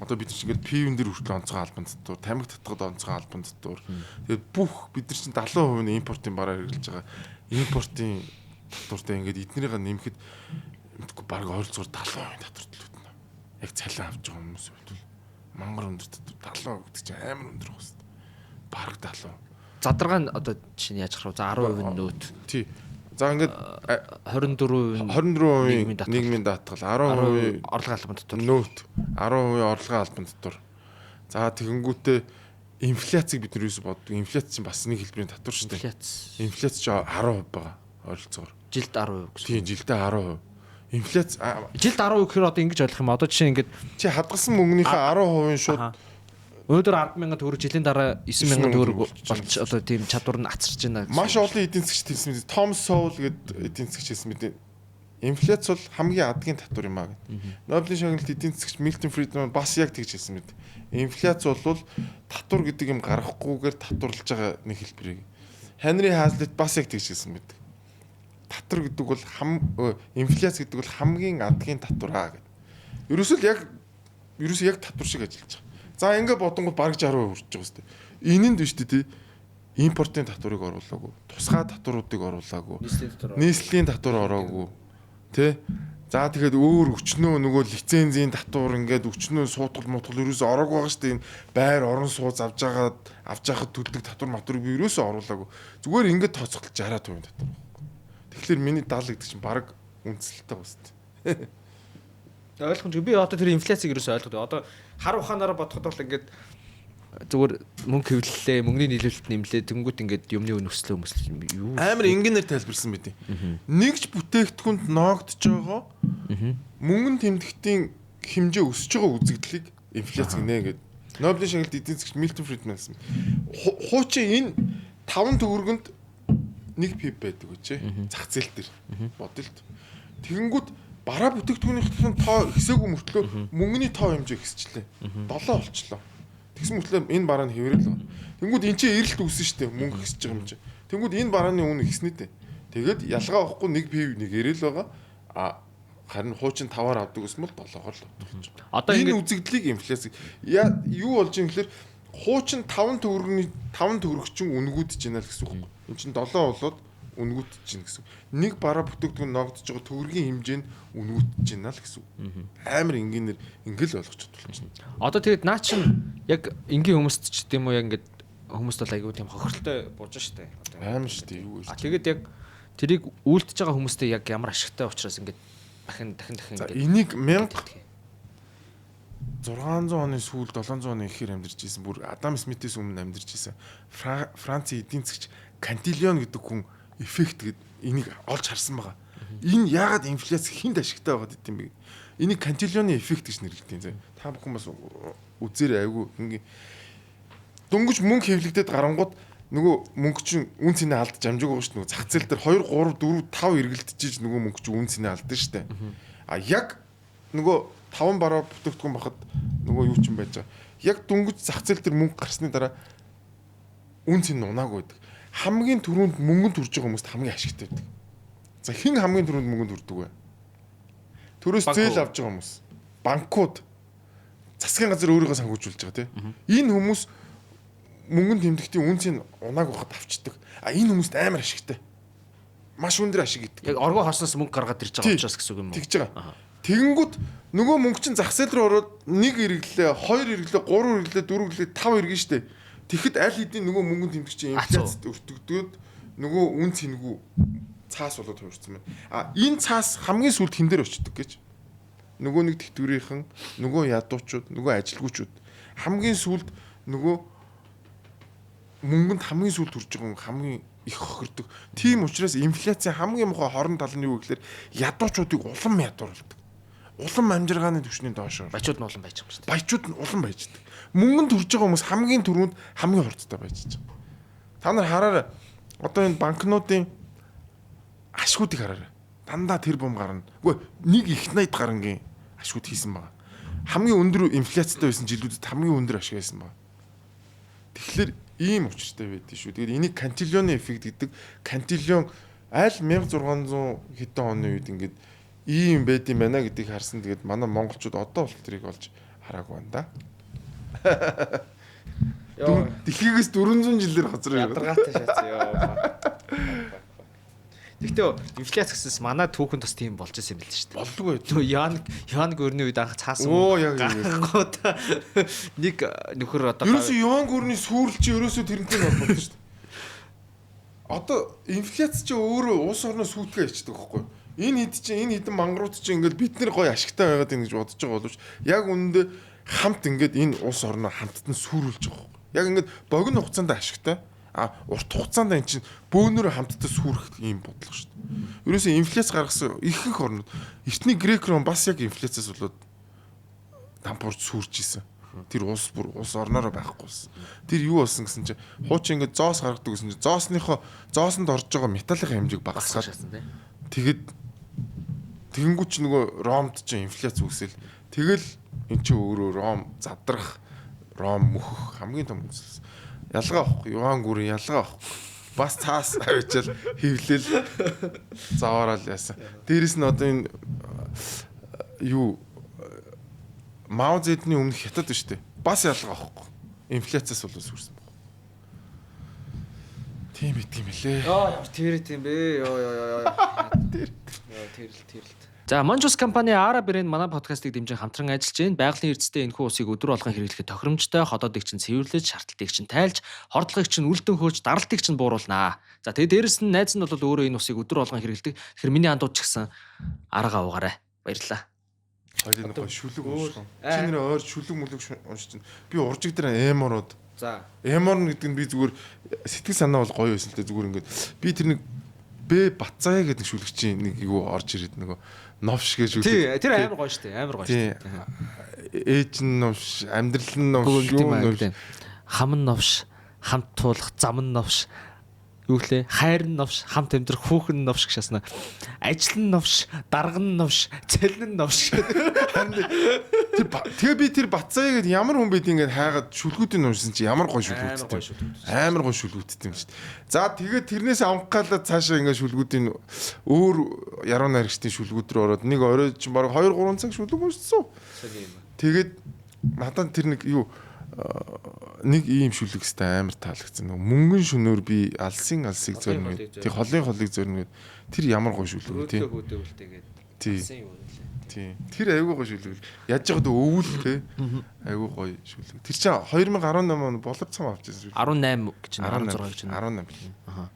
Одоо бид чинь ингээд пивэн дээр хүртэл онцгой албан татвар, тамхи татгад онцгой албан татвар. Тэгээд бүх бид нар чинь 70% нь импортын бараа хэрэглэж байгаа. Импортын татвартай ингээд эднэрийг нэмэхэд мэдгүй баг ойролцоогоор 70% татвар төлөвлөднө. Яг цалин авч байгаа хүмүүс бол мангар өндөр татвар 70% гэдэг чинь амар өндөр байна. Бараг 70. Задаргаа нь одоо чинь яаж харах вэ? За 10% нь нөөт. Тий. За ингээд 24% нийгмийн даатгал, 10% орлогын албан татвар. Нөөт, 10% орлогын албан татвар. За тэгэнгүүтээ инфляцийг бид нэрээс боддог. Инфляц чинь бас нэг хэлбэрийн татвар шүү дээ. Инфляц чинь 10% байгаа ойролцоогоор. Жилд 10% гэсэн. Тийм, жилдээ 10%. Инфляц жилд 10% гэхээр одоо ингэж ойлгох юм. Одоо жишээ ингээд чи хадгалсан мөнгөнийхөө 10% шууд өнөөдөр 10,000 төгрөг жилийн дараа 9,000 төгрөг болж одоо тийм чадвар нь ацарч байна. Маш олон эдийн засгч хэлсэн мэт Том Соул гэдэг эдийн засгч хэлсэн мэт инфляц бол хамгийн адгийн татвар юм аа гэдэг. Нобелийн шагналт эдийн засгч Милтон Фридман бас яг тэгж хэлсэн мэт. Инфляц бол татвар гэдэг юм гаргахгүйгээр татварлаж байгаа нэг хэлбэрийг. Henry Hazlitt бас яг тэгж хэлсэн мэт. Татвар гэдэг бол инфляц гэдэг бол хамгийн адгийн татвар аа гэдэг. Ерөөсөө яг татвар шиг ажиллаж байгаа. За ингээд бодонгод бараг 60% хүрч байгаа шүү дээ. Энэнд биш дээ. Импортын татварыг оруулаагүй. Тусгай татваруудыг оруулаагүй. Нийслэлийн татвар ороогүй. Тэ? За тэгэхээр өөр өчнөө нөгөө лицензийн татвар ингээд өчнөө суутгал мутгал ерөөсөө ороогүй байгаа шүү дээ. Энэ байр орон сууц авж байхад төлдөг татвар матварыг би ерөөсөө оруулаагүй. Зүгээр ингээд тооцоолж 60% татвар. Тэгэхээр миний 70 гэдэг чинь бараг үндэслэлтэй байна шүү дээ. Ойлгомжгүй. Би одоо тэр инфляцийг ерөөсөө ойлгодог. Одоо хар ухаанаараа бодоход бол ингээд зүгээр мөнгө хэвлэлээ, мөнгөний нийлүүлэлт нэмлээ, тэнгуут ингээд юмны үн өслөө юу амар энгийнээр тайлбарсан байдیں۔ Нэгж бүтээгдэхүүнд ноогдож байгаа мөнгөн тэмдэгтийн хэмжээ өсөж байгаа үзэгдлийг инфляц гинэ гэдэг. Нобелийн шагналт эдийн засгч Милтон Фридман гэсэн. Хуучин энэ 5 төгрөгөнд 1 пип байдаг үчээ. Зах зээл дээр бодолт. Тэгэнгүүт бараа бүтээгдэхүүнийхэн тоо хэсээгүй мөртлөө мөнгөний тоо хэмжээ ихсчлээ. 7 болчлоо. Тэгсэн мөртлөө энэ бараа нь хэврэл байна. Тэнгүүд эн чинь эрэлт үүсэн шүү дээ мөнгө ихсэж байгаа юм чинь. Тэнгүүд энэ барааны үн ихснэ дээ. Тэгээд ялгаа авахгүй 1 пив нэг эрэл байгаа. Харин хуучин 5-аар авдаг гэсэн бол 7-оор л авдаг чинь. Одоо энэ үзэгдлийг инфляц юу болж юм гэхээр хуучин 5 төгрөг чинь үнгүүдж байна л гэсэн үг. Энд чинь 7 болоод үнгүүтж чинь гэсэн. Нэг бараа бүтээгдэхүүн ногдож байгаа төгрөгийн хэмжээ нь үнгүүтж байна л гэсэн. Амар энгийнээр ингээл ойлгочиход болчихно. Одоо тэгээд наа чин яг энгийн хүмүүст ч гэдэм үү яг ингээд хүмүүст бол айгүй тийм хохиролтой бууж штэ. Амар штэ юу вэ? Тэгээд яг тэрийг үйлдэж байгаа хүмүүстэй яг ямар ашигтай учраас ингээд дахин ингээд энийг 1600 оны сүүлд 700 оны ихээр амьдарч ирсэн. Бүр Адам Смитээс өмнө амьдарч ирсэн. Францын эдийн засгч Кантильон гэдэг хүн эффект гэд энийг олж харсан байгаа. Энэ яагаад инфляц хинд ашигтай байгаад идэм бэ? Энийг Кантильоны эффект гэж нэрлэдэг. Та бүхэн бас үзээрэй айгүй ингээ дөнгөж мөнгө хэвлэгдээд гарангууд нөгөө мөнгө чинь үн цэнэ алдаж амжиг байгаа шүү дээ. Зах зээл дээр 2 3 4 5 эргэлдэж нөгөө мөнгө чинь үн цэнэ алдсан шүү дээ. А яг нөгөө 5 бараа бүтээгдэхүүн бахад нөгөө юу ч юм байж байгаа. Яг дөнгөж зах зээл дээр мөнгө гарсны дараа үн цэнэ унаагүй байдаг. Хамгийн түрүүнд мөнгөнд хүрж байгаа хүмүүст хамгийн ашигтай байдаг. За хэн хамгийн түрүүнд мөнгөнд хүрдэг вэ? Төрөөс зээл авч байгаа хүмүүс. Банкуд засгийн газар өөрийгөө санхүүжүүлж байгаа тийм. Энэ хүмүүс мөнгөнд тэмдэгтийн үн цэн унаагүй хад авчдаг. А энэ хүмүүст амар ашигтай. Маш өндөр ашиг идэг. Яг оргоо харснаас мөнгө гаргаад ирж байгаа учраас гэсэн үг юм уу? Тэгж байгаа. Тэгэнгүүт нөгөө мөнгө чинь зах зээл рүү ороод 1 хэрэглээ, 2 хэрэглээ, 3 хэрэглээ, 4 хэрэглээ, 5 хэрэглээ штэ. Тэгэхэд аль хэдийн нөгөө мөнгөнд тэмдэгчийн инфляцид өртөгдөөд нөгөө үн цэнэгүй цаас болоод хувирсан байна. А энэ цаас хамгийн сүүлд хэн дээр очдөг гэж? Нөгөө нэг тэтгэврийнхэн, нөгөө ядуучууд, нөгөө ажилгүйчүүд хамгийн сүүлд нөгөө мөнгөнд хамгийн сүүлд хүрж байгаа хамгийн их хохирдог. Тийм учраас инфляцийн хамгийн муухай хорон тал нь юу гэхээр ядуучуудыг улам ядуурлдаг. Улам амжиргааны түвшний доошоор. Баячууд нь улам байж байгаа юм шүү дээ. Баячууд нь улам байждаг. Мөнгөнд хүрж байгаа хүмүүс хамгийн түрүүнд хамгийн хурдтай байж байгаа. Та нар хараарай. Одоо энэ банкнуудын ашгуудыг хараарай. Дандаа тэр бом гарна. Үгүй нэг их 80 гарангийн ашгууд хийсэн байгаа. Хамгийн өндөр инфляцтай байсан жилүүдэд хамгийн өндөр ашиг байсан байгаа. Тэгэхээр ийм учиртай байдгийг шүү. Тэгээд энийг кантиллионы эффект гэдэг. Кантиллион аль 1600 хэдэн оны үед ингээд ийм байд юм байна гэдгийг харсан. Тэгээд манай монголчууд одоо бол тэрийг олж хараагүй байна да. Яа, дэлхийгээс 400 жилээр хоцроо ядаргаатай шатсан ёо. Тэгтээ инфляц гэсээс манай түүхэн бас тийм болж исэн юм л шүү дээ. Болдгоо. Нөө Янг өрний үед анх цаасан. Оо яг нэг нөхөр одоо ерөөсөө Янг өрний сүрэл чи ерөөсөө тэрнтэй холбоотой шүү дээ. Одоо инфляц чи өөрөө улс орноо сүйтгэе ячдаг байхгүй. Энэ хэд чи энэ хэдэн мангарууд чи ингээд бид нар гоё ашигтай байгаад ингэж бодож байгаа боловч яг үнэндээ хамт ингээд энэ улс орноо хамтд нь сүрүүлж байгаа. Яг ингээд богино хугацаанд ашигтай. Урт хугацаанд эн чинь бөөнөрөө хамтдаа сүрэх юм бодлого шүү дээ. Ерөөсөө инфляц гаргасан ихэнх орнууд эртний грек ром бас яг инфляцаас болоод дампуурж сүрж исэн. Тэр улс орноороо байхгүй болсон. Тэр юу болсон гэсэн чинь хуучин ингээд зоос гаргадаг гэсэн чинь зоосонд орж байгаа металлын хэмжээг багасгаад тэгээд тэгэнгүүт ч нөгөө ромд ч инфляц үүсэл тэгэл эн чинь өөрөө ром задрах ром мөхөх хамгийн том үзэл. Ялгаа авахгүй, юан гүрэн ялгаа авахгүй. Бас цаас авчил хөвлөл заваарал яасан. Дээрэс нь одоо энэ юу Мао Зэдний өмнөх хятад биш үү? Бас ялгаа авахгүй. Инфляцаас болоод сүрсэн баг. Тийм бит юм лээ. Яа, тэр тийм бэ. Яа. Тэрл. За Monjus компани Ara брэнд манай подкастыг дэмжин хамтран ажиллаж байна. Байгалийн эрдэстэй энэхүү усыг өдөр болгон хэрэглэхэд тохиромжтой, ходоодыг чинь цэвэрлэж, шаардлагыг чинь тайлж, хордлогыг чинь үлдэн хөөж, даралтыг чинь бууруулнаа. За тэгээд дээрэс нь найз нь бол өөрөө энэ усыг өдөр болгон хэрэглэдэг. Тэгэхээр миний андууд ч гэсэн Ara-га уугаарай. Баярлалаа. Хоёрын гоо шүлэг уушсан. Чи нэр ойр шүлэг мүлэг уншиж чинь би уржиг дээр эмород. За. Эмор гэдэг нь би зүгээр сэтгэл санаа бол гоё байсан л дээ зүгээр ингээд би тэр нэг Б Батцаа гэдэг шүлэгчийн нэг юу орж ирээд нөгөө новш гэж үү. Тэр амар гоё штэ. Амар гоё штэ. Ээж нь новш, амьдрал нь новш, юу новш. Хам нь новш, хамт туулах зам нь новш. Юу лээ? Хайр нь новш, хамт амьдрах хүүхэн нь новш гэшаасна. Ажил нь новш, дарга нь новш, цалин нь новш. Тэгээ би тэр Батцаа гэдэг ямар хүн байд ингээд хайгаад шүлгүүдийг уншсан чи ямар гоё шүлгүүдтэй. Амар гоё шүлгүүдтэй юм шүү дээ. За тэгээд тэрнээс авангаалаад цаашаа ингээд шүлгүүдийн өөр яруу найрагчдын шүлгүүд рүү ороод нэг орой ч баг 2-3 цаг шүлэг уншсан. Тэгээд надад тэр нэг юу нэг ийм шүлэг өстэй амар таалагдсан. Мөнгөн шөнөөр би алсыг зорно гэдэг. Тэг холын холыг зорно гэдэг. Тэр ямар гоё шүлэг үү тий. Тийм. Тэр айгүй гоё шүлэг. Яаж яагаад өвөл те. Айгүй гоё шүлэг. Тэр чинь 2018 он болор цам авчихсан шүлэг. 18 гэж 16 гэж 18. Аа.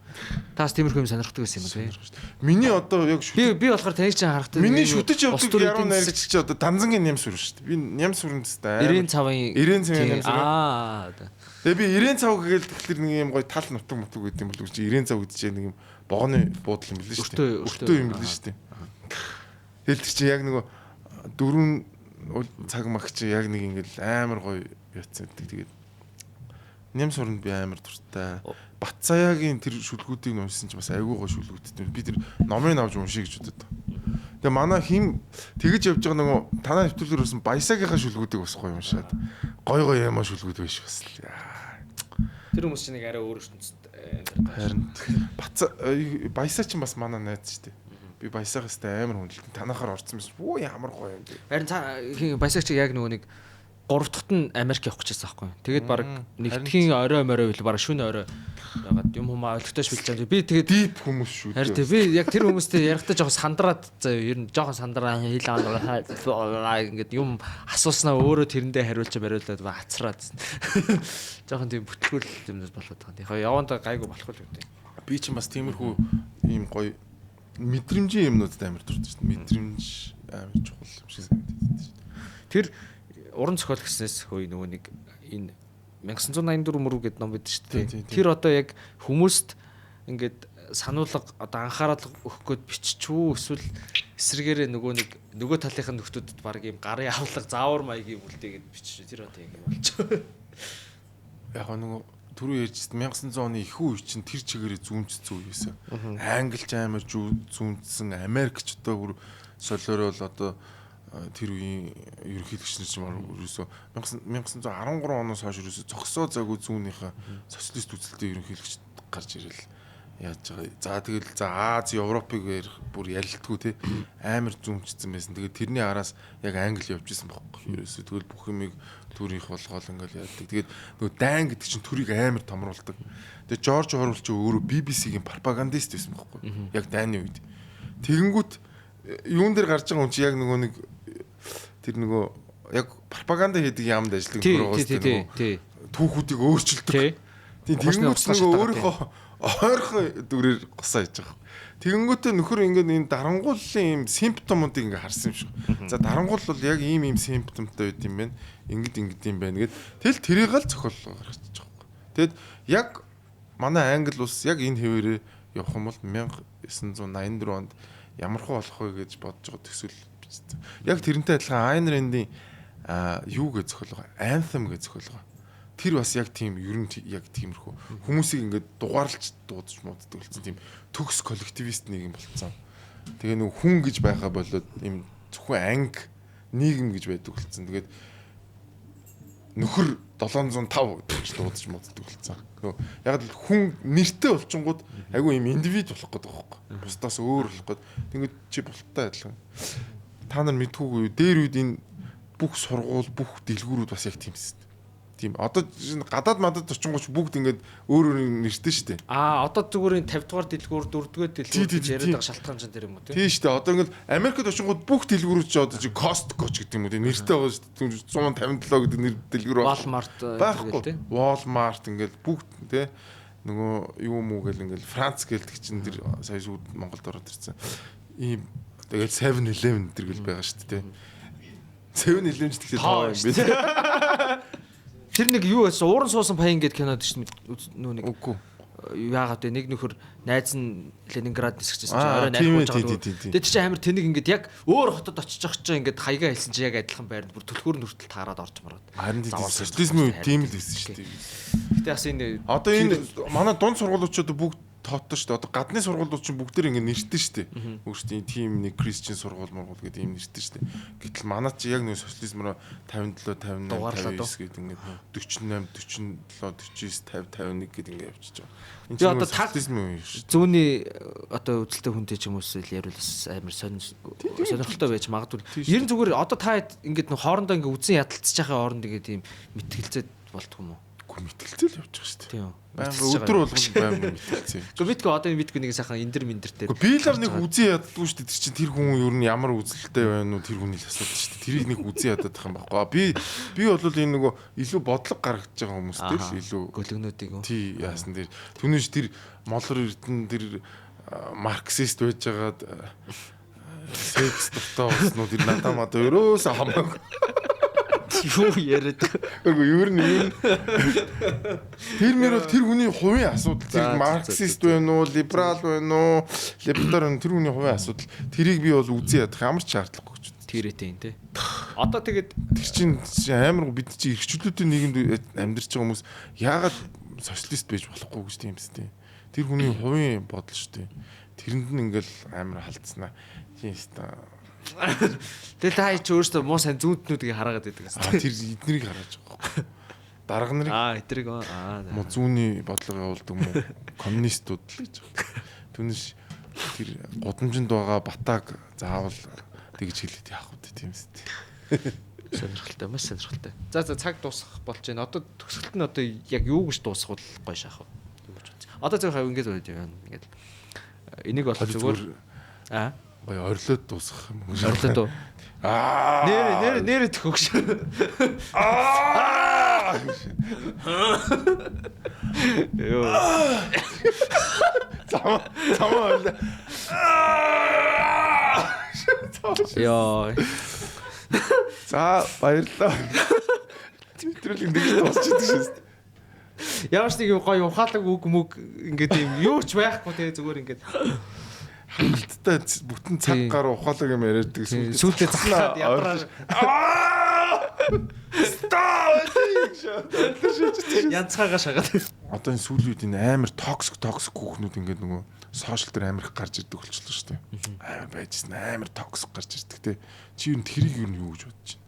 Таас тиймэрхүү юм сонирхдаг байсан юм тий. Миний одоо яг би болохоор таны чинь харахад миний шүтэж явдаг яруу найрагч чи одоо Данзангийн ням сүр шүү дээ. Би ням сүрэн дэстэй. 90 цавын Аа. Тэгээ би 90 цав гээл тэгэхээр нэг юм гоё тал нутаг гэдэг юм бол чи 90 цав гэдэг чинь нэг юм богоны буудал юм билээ шүү дээ. Өртөө юм билээ шүү дээ. Тэгэл чи яг нөгөө 4 цаг мах чи яг нэг ингээл амар гоё яцсан. Тэгээд нэм суранд би амар дуртай. Батцаягийн тэр шүлгүүдийг уншсан чи бас айгүй гоё шүлгүүдтэй. Би тэр номыг авч уншия гэж бодод. Тэгээ манай хим тэгэж явж байгаа нөгөө танаа нэвтрүүлгээр болсон Баясагийнхаа шүлгүүдийг бас гоё уншаад. Гоё ямаа шүлгүүд байж бас л. Тэр хүмүүс чинь нэг арай өөр ертөнцид харин Баясаа чинь бас манай найз шүү дээ. Би Баясаагаас амар хүндэлдэг. Танахаар орсон байсан. Оо ямар гоё юм бэ. Харин Баясаг чи яг нөгөө нэг 3 дахьт нь Америк явах гэжсэн байхгүй. Тэгээд баг нэгдхийн орой морой бил баг шүн орой байгаад юм хүмүүс ойлгохтойш билж байгаа. Би тэгээд дип хүмүүс шүү дээ. Харин би яг тэр хүмүүстэй ярихдаа жоохон сандраад заяа ер нь жоохон сандраа ингээд юм асууснаа өөрөө тэрэндээ хариулж бариулаад хацраад. Жоохон тийм бүтлгүүл юмнууд болоод байгаа. Яг явандаа гайгүй болох л үү. Би чинь бас тиймэрхүү ийм гоё мэдрэмжийн юмнуудад амар дуртай шүү дээ. Мэдрэмж амар чухал юм шиг санагдаад шүү дээ. Тэр уран зохиол гэснээс хөөе нөгөө нэг энэ 1984 мөрөв гэдэг ном байдаг шүү дээ. Тэр одоо яг хүмүүст ингээд сануулга одоо анхаарал өгөх гээд биччихүү эсвэл эсрэгээрээ нөгөө талынхын нөхдүүдэд баг ийм гарын авлага заавар маягийн үлдээгээд биччихв. Тэр одоо яг юм болчих. Яг нөгөө түрүү ярьжсэн 1900 оны их үе чинь тэр чигээрээ зүүнцсэн үе байсан. Англич амар зүүнцсэн, Америкч одоо бүр солиорол одоо тэр үеийн ерөнхийлөгч нар ч маар ерөөсөө 1913 оноос хойш ерөөсөө зогсоо заагүй зүүнийхээ социалист үзэлтэй ерөнхийлөгч гарч ирэл яаж байгаа. За тэгэл за Аз, Европыг бүр ярилтгүй те амар зүүнчсэн байсан. Тэгээд тэрний араас яг Англи явж исэн бохоо. Ерөөсөө тэгэл бүх юмыг төрийнх болгоол ингээл яадаг. Тэгээд нөгөө дайн гэдэг чинь төрийг амар томруулдаг. Тэгээд Жорж Орвел ч өөрөө BBC-гийн пропагандист байсан бохоо. Яг дайны үед. Тэгэнгүүт юун дээр гарч байгаа юм чи яг нөгөө нэг тэр нөгөө яг пропаганда хийдэг яамд ажилладаг нөхөрөөс тэр түүхүүдийг өөрчилдөг. Тийм тэгэнгүүт нөгөө өөрийнхөө ойрхон дүрээр госоо хийж байгаа. Тэгэнгүүтээ нөхөр ингээд энэ дарангууллын юм симптомуудыг ингээд харсан юм шиг. За дарангуул бол яг ийм симптомтой байд юм байна. Ингээд юм байна гэд тэл тэрийг л зохиолгоо гаргачих жоох. Тэгэд яг манай Англи улс яг энэ хэвээрээ явах юм бол 1984 онд ямар хөө болох вэ гэж бодож байгаа төсөл бичсэн. Яг тэрнтэй адилхан Ayn Rand-ийн юу гэж зохиолгоо? Anthem гэж зохиолгоо. Тэр бас яг тийм ер нь яг тиймэрхүү хүмүүсийг ингээд дугаарлж дуудаж мууддаг болсон тийм төгс коллективист нэг юм болцсон. Тэгээ нэг хүн гэж байхаа болоод юм зөвхөн анги нийгэм гэж байдаг болсон. Тэгээд нөхөр 705 гэж дуудаж мууддаг болсон. Яг л хүн нэртэй болчингууд айгүй юм индивид болох гэдэг байхгүй. Бусдаас өөр болох гэдэг. Тэгээд чи болттой адилхан. Та нар мэдхүүгүй дээр үед энэ бүх сургууль бүх дэлгүүрүүд бас яг тиймсэн. Тийм одоо гадаад мадад очингууч бүгд ингээд өөр нэртэй шүү дээ. Одоо зүгээр 50 дугаар дэлгүүр 4 дугаар дэлгүүр гэж яриад байгаа шалтгаан ч тэр юм уу тийм шүү дээ. Одоо ингээд Америкт очингууд бүх дэлгүүрүүд ч одоо чи Costco ч гэдэг юм уу тийм нэртэй байгаа шүү дээ. 157 гэдэг нэр дэлгүүр Walmart байхгүй. Walmart ингээд бүгд тийм нөгөө юу мүү гэл ингээд Франц гэлдэг чинь тэр сая сүүд Монголд ороод ирсэн. Ийм тэгээд 7-Eleven тэр гэл байгаа шүү дээ. 7-Eleven ч тэгэхээр тоо юм бэ. Тэр нэг юу байсан ууран суусан паян гэд кинод шүү нөө нэг үгүй яагаад вэ нэг нөхөр найз нь Ленинград нисчихсэн чинь орой найрхууж байгаа. Тэгээд чи амар тэнэг ингээд яг өөр хотод очиж байгаа чинь ингээд хаягаа хэлсэн чи яг адилхан байранд бүр төлхөөр нүртэл таарад орж мараад. Харин социализмын үед тийм л байсан шүү дээ. Гэтэ бас энэ одоо энэ манай дунд сургуулиудад бүгд тооттой шүү дээ. Одоо гадны сургуулиуд чинь бүгдээр ингэ нэртэй шүү дээ. Өөрсдийн тим нэг Кристиан сургууль мургуул гэдэг ийм нэртэй шүү дээ. Гэтэл манай чи яг нэг социализмаар 57 58 59 гэдэг ингэ 48 47 49 50 51 гэдэг ингэ явчихж байгаа. Энэ чинь одоо социализм үе шүү. Зүүнний одоо үзэлтэй хүнтэй ч юм уус ярил бас амар сонирхолтой байж магадгүй. Ер нь зүгээр одоо та ингэ хоорондоо ингэ үзэн ядалцж байгаа хооронд ингэ тийм мэтгэлцээд болтго юм уу? Мэтгэлцэл явж байгаа шүү дээ. Тийм. Өдөр болгон баймаа мэтгэлцээ. Гэхдээ битгөө одоо энэ битгөө нэг сайхан эндэр мэндэртэй. Би л нэг үзэн яддаггүй шүү дээ. Тэр чинь тэр хүн юу н ямар үзэлтэй байна уу тэр хүний л асуудал шүү дээ. Тэрийг нэг үзэн яддаг юм байхгүй. Би бол энэ нөгөө илүү бодлого гаргаж байгаа хүмүүстэй л илүү гөлөгнүүдийг үү. Тий яасан тэр түүнээс тэр Молор Эрдэнэ тэр марксист байжгаад секс дуртай болсноо тэр надад мада өрөөсө хамаагүй. Юу яриад. Үгүй ер нь тэр мөр бол тэр хүний хувийн асуудал. Тэр марксист байна уу, либерал байна уу, либертариан тэр хүний хувийн асуудал. Тэрийг би бол үзэн ядах ямар ч шаардлагагүй ч. Тэрэтэй юм те. Одоо тэгээд тэр чинь амар бид чинь эрхчлүүдийн нийгэмд амьдарч байгаа хүмүүс яагаад социалист байж болохгүй гэж тийм үстэй. Тэр хүний хувийн бодол шүү дээ. Тэрэнд нь ингээл амар халдснаа. Тийм үстэй. Тэгэл та ч өөрөөсөө муу сайн зүүнтнүүдийг хараагаад байдаг гэсэн. Тэр эднэрийг хараач байгаа. Дарга нарыг эдрийг муу зүүнний бодлого явуулдаг муу коммунистууд л гэж байгаа. Түүнээс тэр гудамжинд байгаа батаг заавал тэгж хэлээд яах вэ тийм үстэй. Сонирхолтой маш сонирхолтой. За цаг дуусах болж байна. Одоо төгсгөлт нь одоо яг юу гэж дуусах бол гоё шаах вэ? Одоо зөв хав ингэж байна. Ингээд энийг бол зүгээр гоё орлоод дуусгах юм уу? Орлоод уу? Нэрэ төхөгш. Ёо. Цамаа орлоо. Ёо. За баярлалаа. Твиттерийг нэг дуусчихдаг шээ. Ямар ч нэг гоё ухаалаг үг мөг ингээд юм юу ч байхгүй те зүгээр ингээд хангалттай бүтэн цаг гаруй ухаалаг юм яриаддаг сүүлдээ захлаад ямараа янцхаагаа шагаад одоо энэ сүүлийн үед энэ амар токсик хүүхнүүд ингээд нөгөө сошиал дээр амар их гарч ирдэг болчихлоо шүү дээ. Амар байжсэн амар токсик гарч ирдэг те. Чи юу тэрийг юу гэж бодож байна?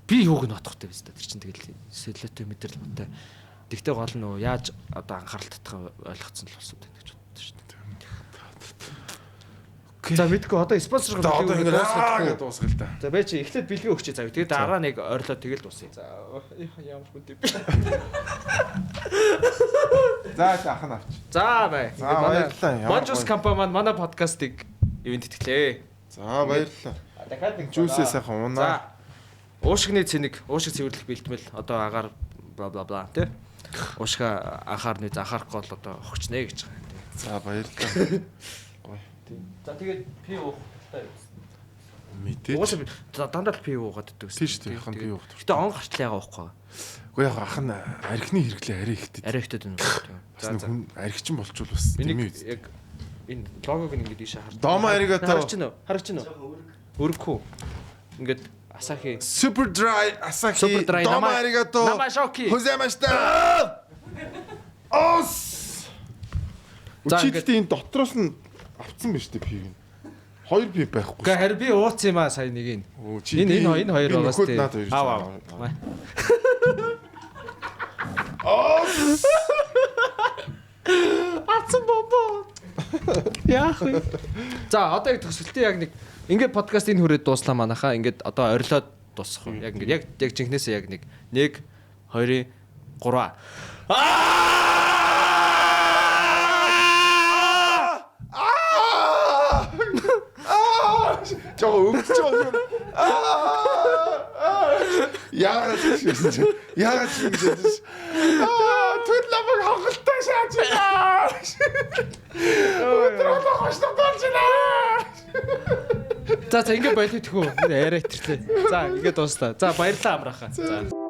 Би юуг нь отохтой биз дээ. Тэр чинь тэгэл солиотой мэдрэл муутай. Тэгтээ гол нь нөө яаж одоо анхаарал татах ойлгоцсон л болсон гэдэг ч боддоо шүү дээ. За мэдгүй одоо спонсор одоо ингэ аа гэдэг дуусгал та. За бай чи эхлээд бэлгээ өгчээ зав. Тэгээд дараа нэг ойрлоо тэгэл дуусъя. За ямар хүнд юм. За ах нь авч. За бай. За баярлалаа. Bonjour компани маань манай подкастыг ивент итгэлээ. За баярлалаа. Дахиад нэг Жүүсээ сайхан унаа. Уушигны цэник, уушиг цэвэрлэх бэлтмэл одоо агаар бла бла бла тий. Уушга анхаарны анхаарахгүй бол одоо огчнэ гэж байгаа юм. За баярлалаа. За тэгээд пи уух талтай. Мэдээ. Уусаа дандаа пи уугаад ддэг. Тийш үү яхан пи уух. Гэтэ он гартлаа яага уухгүй. Уу яг ах нь архины хэрэглээ арай ихтэй. Арай ихтэй юм. За хүн архичин болчвол бас тийм үү. Яг энэ логог нь ингэж ийшээ харж. Домо аригато. Харагч нь уу? Өргөхүү. Ингээд Asahi Super Dry Asahi Домо аригато. Намашоки. Хузямашта. Ос. Училтын энэ дотроос нь авцсан байж тээ пиг нь. 2 пиг байхгүй. Гэхдээ харин би ууцсан юм аа сая нэг нь. Энэ хоёр байгаас тээ. Аа. Атсан бомбо. Яах вэ? За одоо яг төсөлтөө яг нэг ингээд подкастын хүрээд дууслаа манайхаа ингээд одоо орилоод дуусах уу? Яг ингээд яг жинхнээсээ яг нэг 1 2 3 Жоо өгчөө. Яагаад ч юм түр ламаг хавгалтай шаачаа. Өдрөө хошдог болчихлаа. За ингээд болио тэхүү. Яриа итэрлээ. За ингээд дууслаа. За баярлалаа амраахаа. За